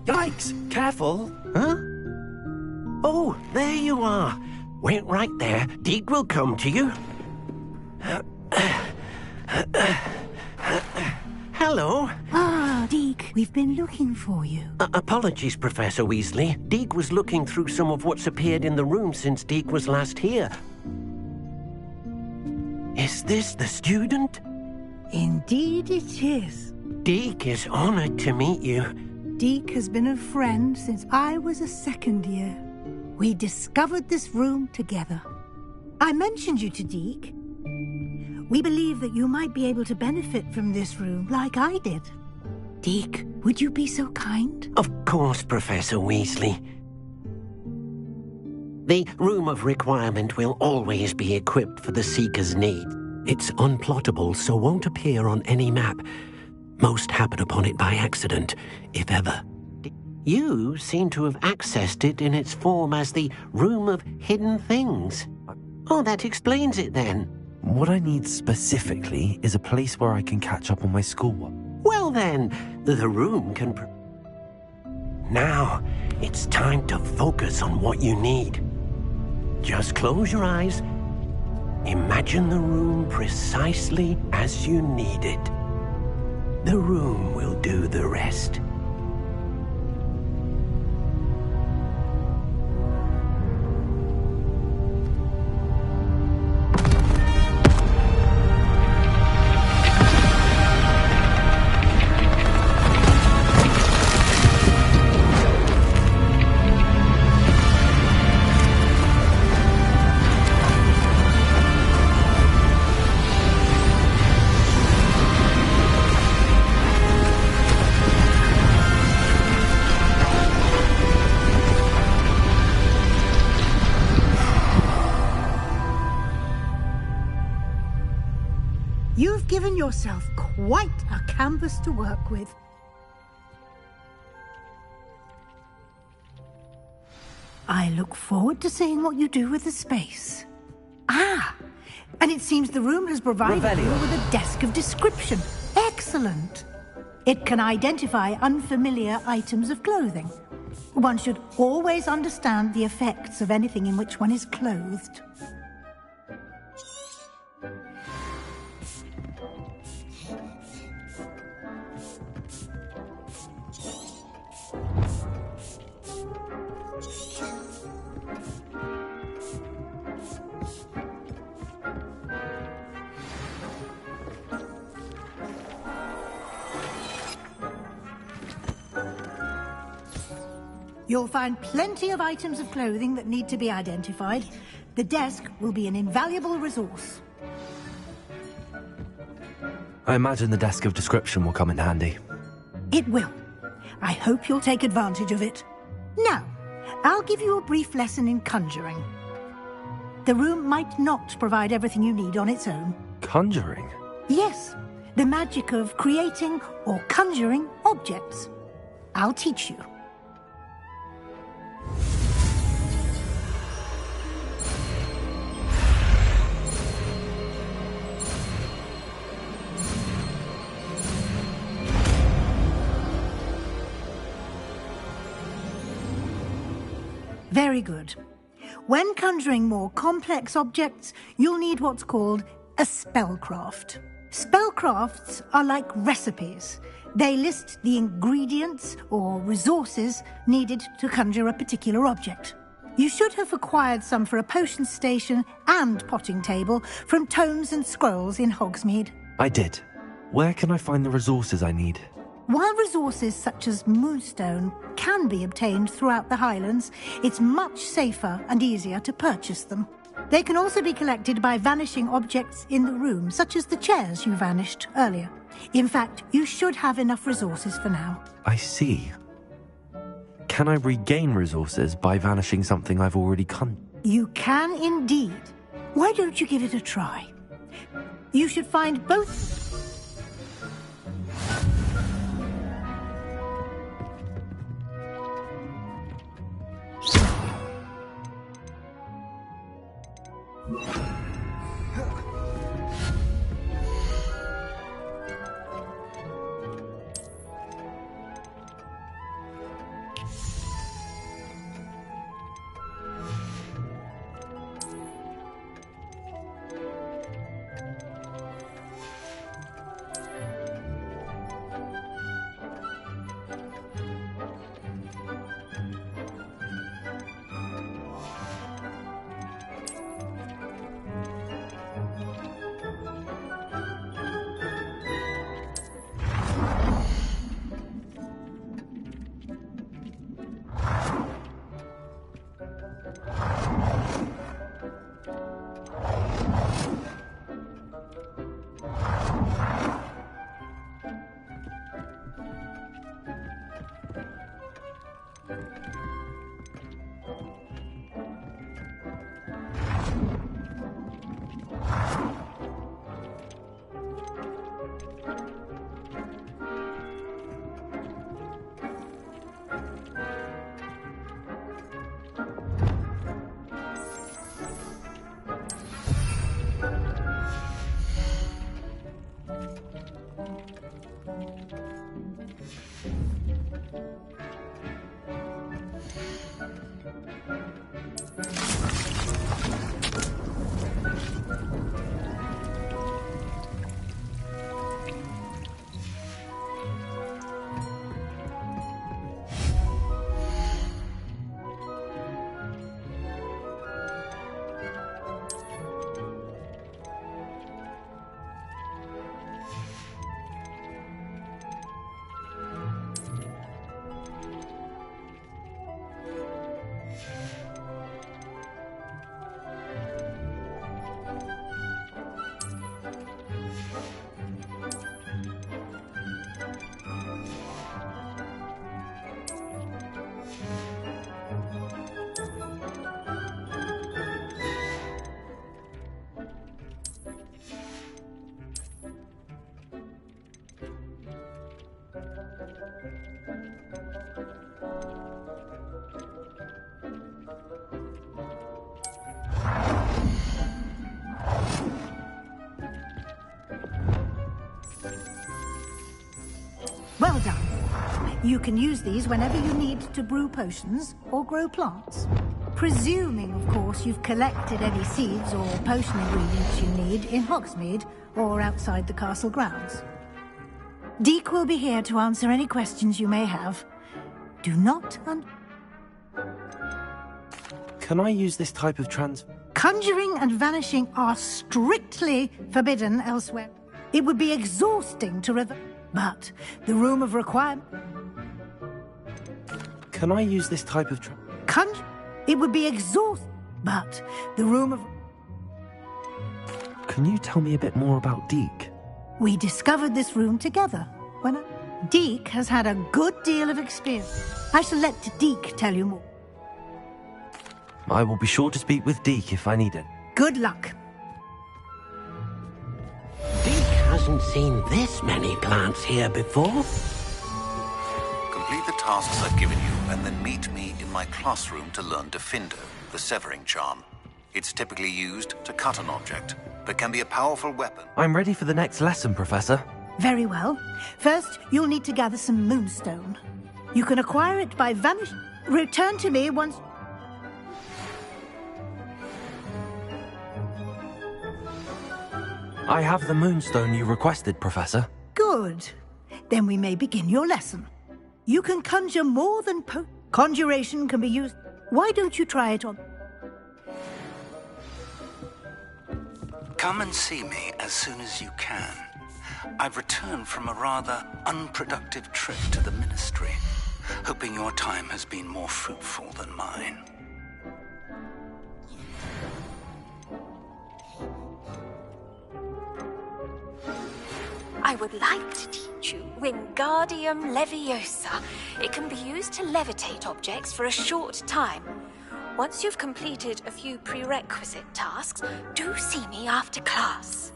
Yikes! Careful! Huh? Oh, there you are. Wait right there. Deke will come to you. Hello. Ah, Deke, we've been looking for you. Apologies, Professor Weasley. Deke was looking through some of what's appeared in the room since Deke was last here. Is this the student? Indeed it is. Deke is honored to meet you. Deke has been a friend since I was a second year. We discovered this room together. I mentioned you to Deke. We believe that you might be able to benefit from this room like I did. Deke, would you be so kind? Of course, Professor Weasley. The Room of Requirement will always be equipped for the Seeker's need. It's unplottable, so won't appear on any map. Most happen upon it by accident, if ever. You seem to have accessed it in its form as the Room of Hidden Things. Oh, that explains it then. What I need specifically is a place where I can catch up on my schoolwork. Well then, the room can... Now, it's time to focus on what you need. Just close your eyes. Imagine the room precisely as you need it. The room will do the rest. given yourself quite a canvas to work with. I look forward to seeing what you do with the space. Ah, and it seems the room has provided you with a desk of description. Excellent. It can identify unfamiliar items of clothing. One should always understand the effects of anything in which one is clothed. You'll find plenty of items of clothing that need to be identified. The desk will be an invaluable resource. I imagine the desk of description will come in handy. It will. I hope you'll take advantage of it. Now, I'll give you a brief lesson in conjuring. The room might not provide everything you need on its own. Conjuring? Yes, the magic of creating or conjuring objects. I'll teach you. Very good. When conjuring more complex objects, you'll need what's called a spellcraft. Spellcrafts are like recipes. They list the ingredients or resources needed to conjure a particular object. You should have acquired some for a potion station and potting table from tomes and scrolls in Hogsmeade. I did. Where can I find the resources I need? While resources such as moonstone can be obtained throughout the Highlands, it's much safer and easier to purchase them. They can also be collected by vanishing objects in the room, such as the chairs you vanished earlier. In fact, you should have enough resources for now. I see. Can I regain resources by vanishing something I've already You can indeed. Why don't you give it a try? You should find both... Well done. You can use these whenever you need to brew potions or grow plants. Presuming, of course, you've collected any seeds or potion ingredients you need in Hogsmeade or outside the castle grounds. Deke will be here to answer any questions you may have. Do not Can I use this type of Conjuring and vanishing are strictly forbidden elsewhere. It would be exhausting to but the room of requirement... Can I use this type of It would be exhausting, but the room of... Can you tell me a bit more about Deke? We discovered this room together. Deke has had a good deal of experience. I shall let Deke tell you more. I will be sure to speak with Deke if I need it. Good luck. Deke hasn't seen this many plants here before. Complete the tasks I've given you, and then meet me in my classroom to learn Defindo, the severing charm. It's typically used to cut an object, but can be a powerful weapon. I'm ready for the next lesson, Professor. Very well. First, you'll need to gather some moonstone. You can acquire it by vanishing. Return to me once... I have the moonstone you requested, Professor. Good. Then we may begin your lesson. You can conjure more than conjuration can be used. Why don't you try it on... Come and see me as soon as you can. I've returned from a rather unproductive trip to the Ministry, hoping your time has been more fruitful than mine. I would like to teach you Wingardium Leviosa. It can be used to levitate objects for a short time. Once you've completed a few prerequisite tasks, do see me after class.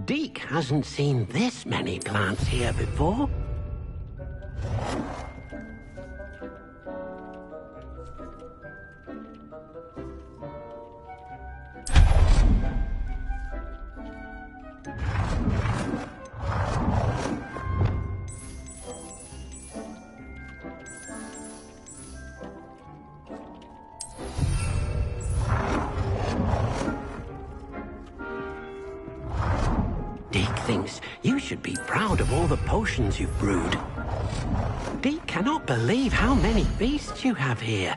Deke hasn't seen this many plants here before. Deke thinks you should be proud of all the potions you've brewed. Deke cannot believe how many beasts you have here.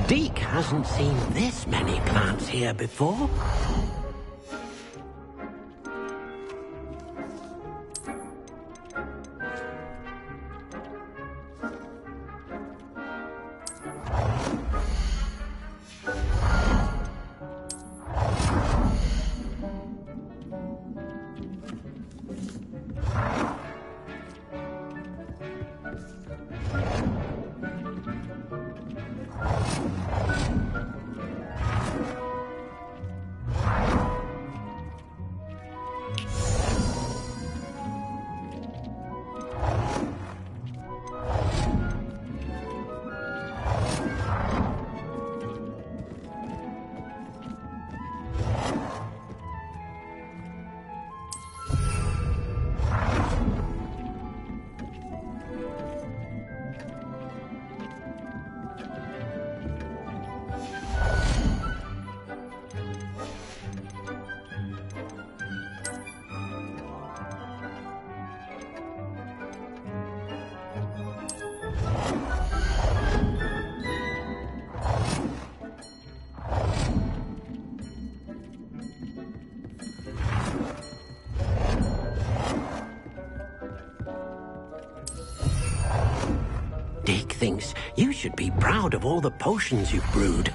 Deke hasn't seen this many plants here before. Deke thinks you should be proud of all the potions you've brewed.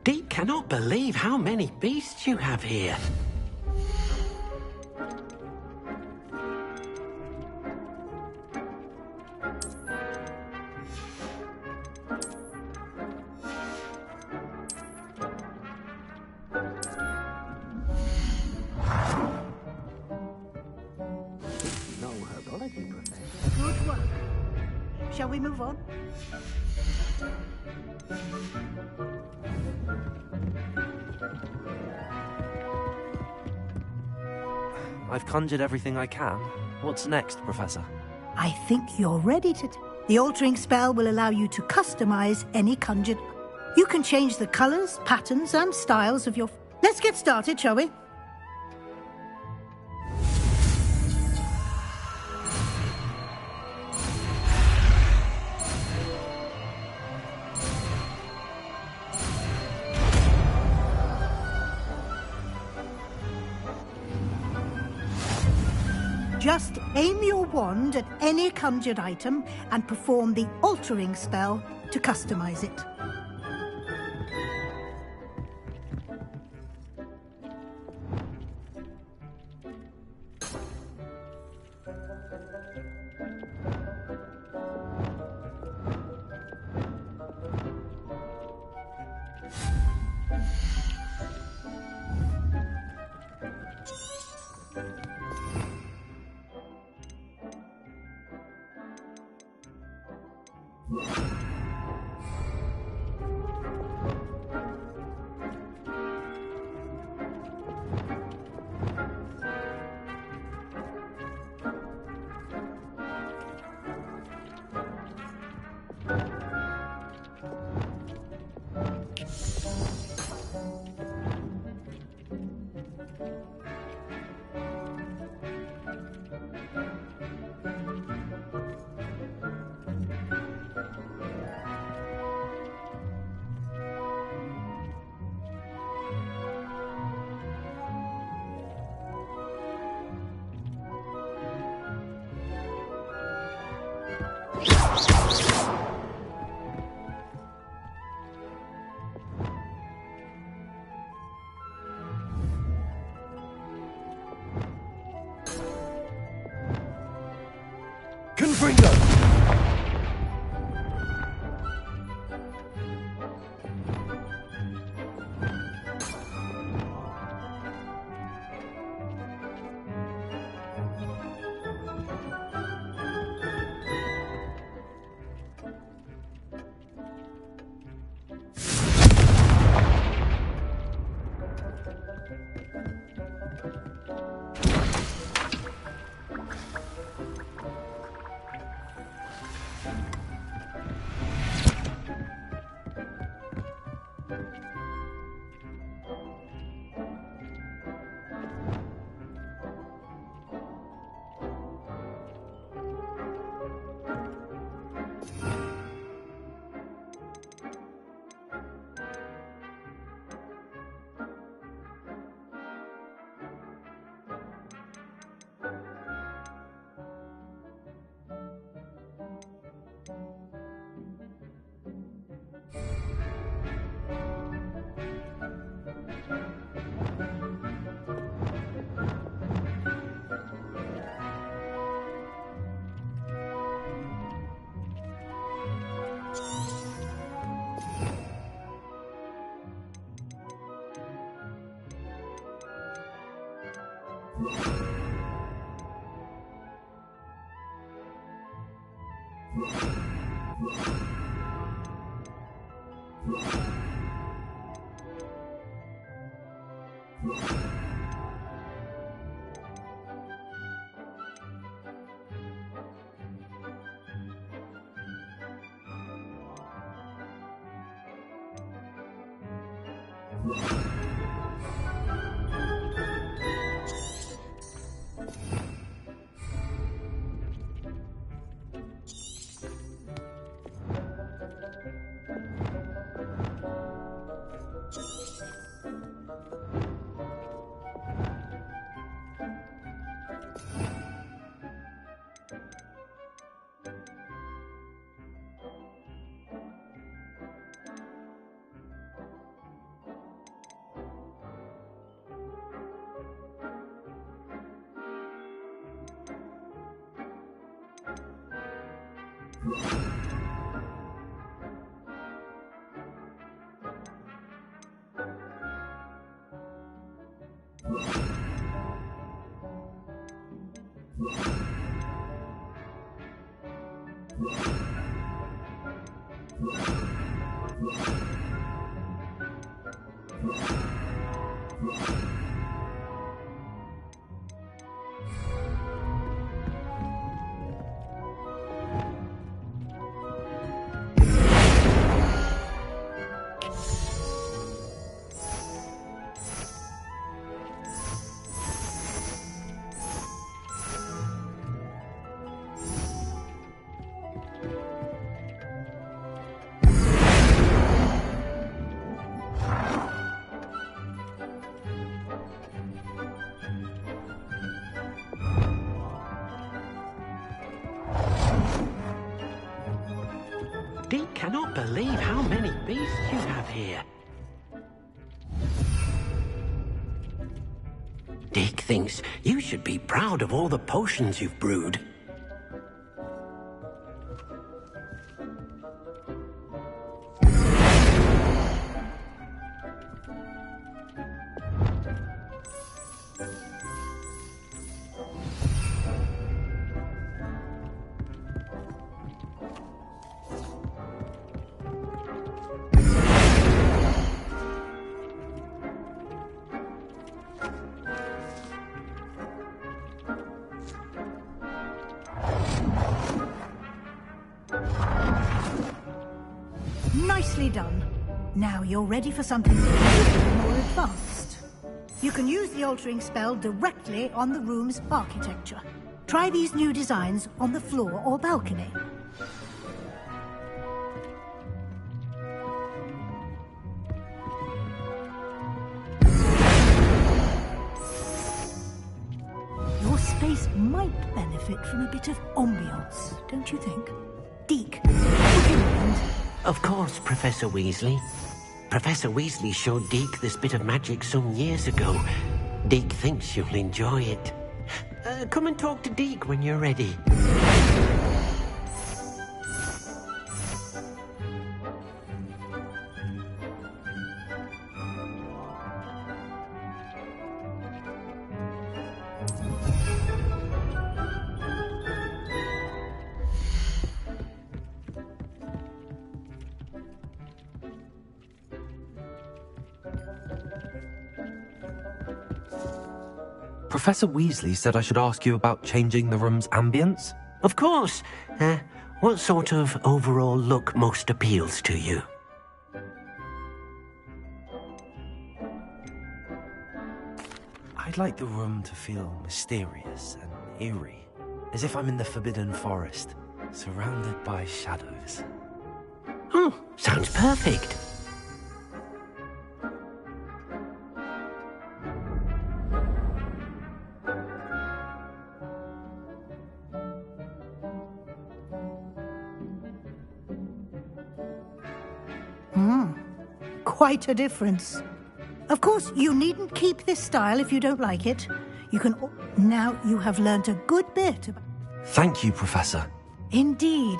Deke cannot believe how many beasts you have here. Good work. Shall we move on? I've conjured everything I can. What's next, Professor? I think you're ready to... The altering spell will allow you to customize any conjured... You can change the colors, patterns, and styles of your... Let's get started, shall we? Just aim your wand at any conjured item and perform the altering spell to customize it. Fringo! Deke cannot believe how many beasts you have here. Deke thinks you should be proud of all the potions you've brewed. Nicely done. Now you're ready for something a little more advanced. You can use the altering spell directly on the room's architecture. Try these new designs on the floor or balcony. Your space might benefit from a bit of ambiance, don't you think? Deke, would you mind? Of course, Professor Weasley. Professor Weasley showed Deke this bit of magic some years ago. Deke thinks you'll enjoy it. Come and talk to Deke when you're ready. Professor Weasley said I should ask you about changing the room's ambience. Of course. What sort of overall look most appeals to you? I'd like the room to feel mysterious and eerie, as if I'm in the Forbidden Forest, surrounded by shadows. Oh, sounds perfect. Quite a difference. Of course, you needn't keep this style if you don't like it. You can... Now you have learnt a good bit about... Thank you, Professor. Indeed.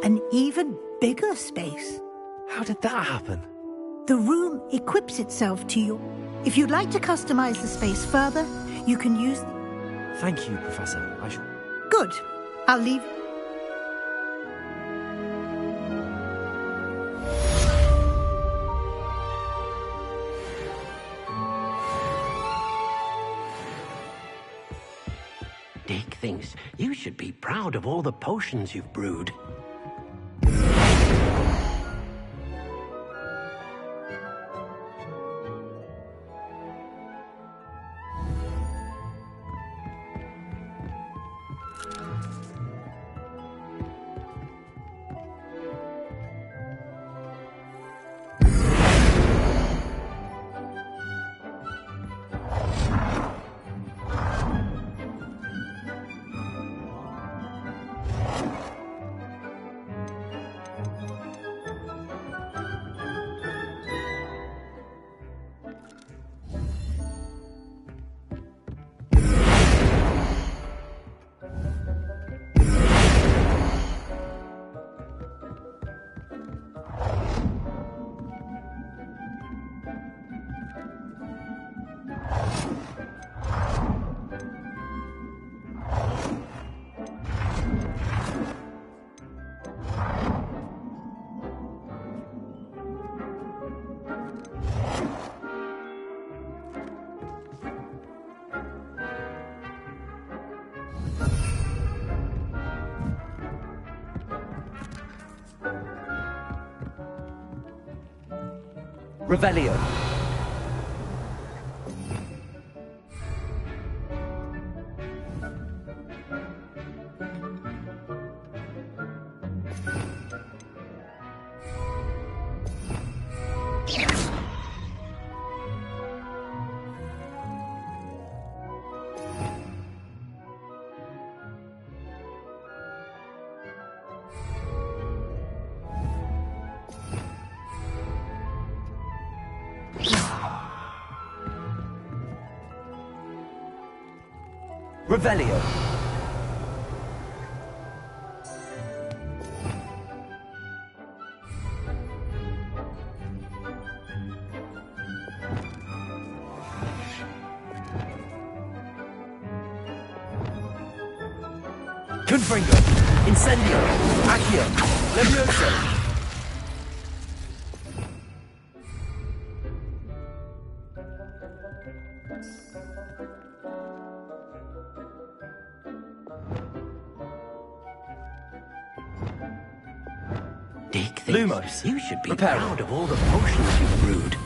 An even bigger space. How did that happen? The room equips itself to you. If you'd like to customize the space further, you can use... Thank you, Professor. I shall... Good. I'll leave... Dick thinks you should be proud of all the potions you've brewed. Revelio. Revelio. Confringo. Incendio. Accio. Levioso. Dick thinks Lumos. you should be Reparo. proud of all the potions you've brewed.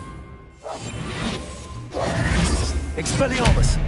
Expelliarmus.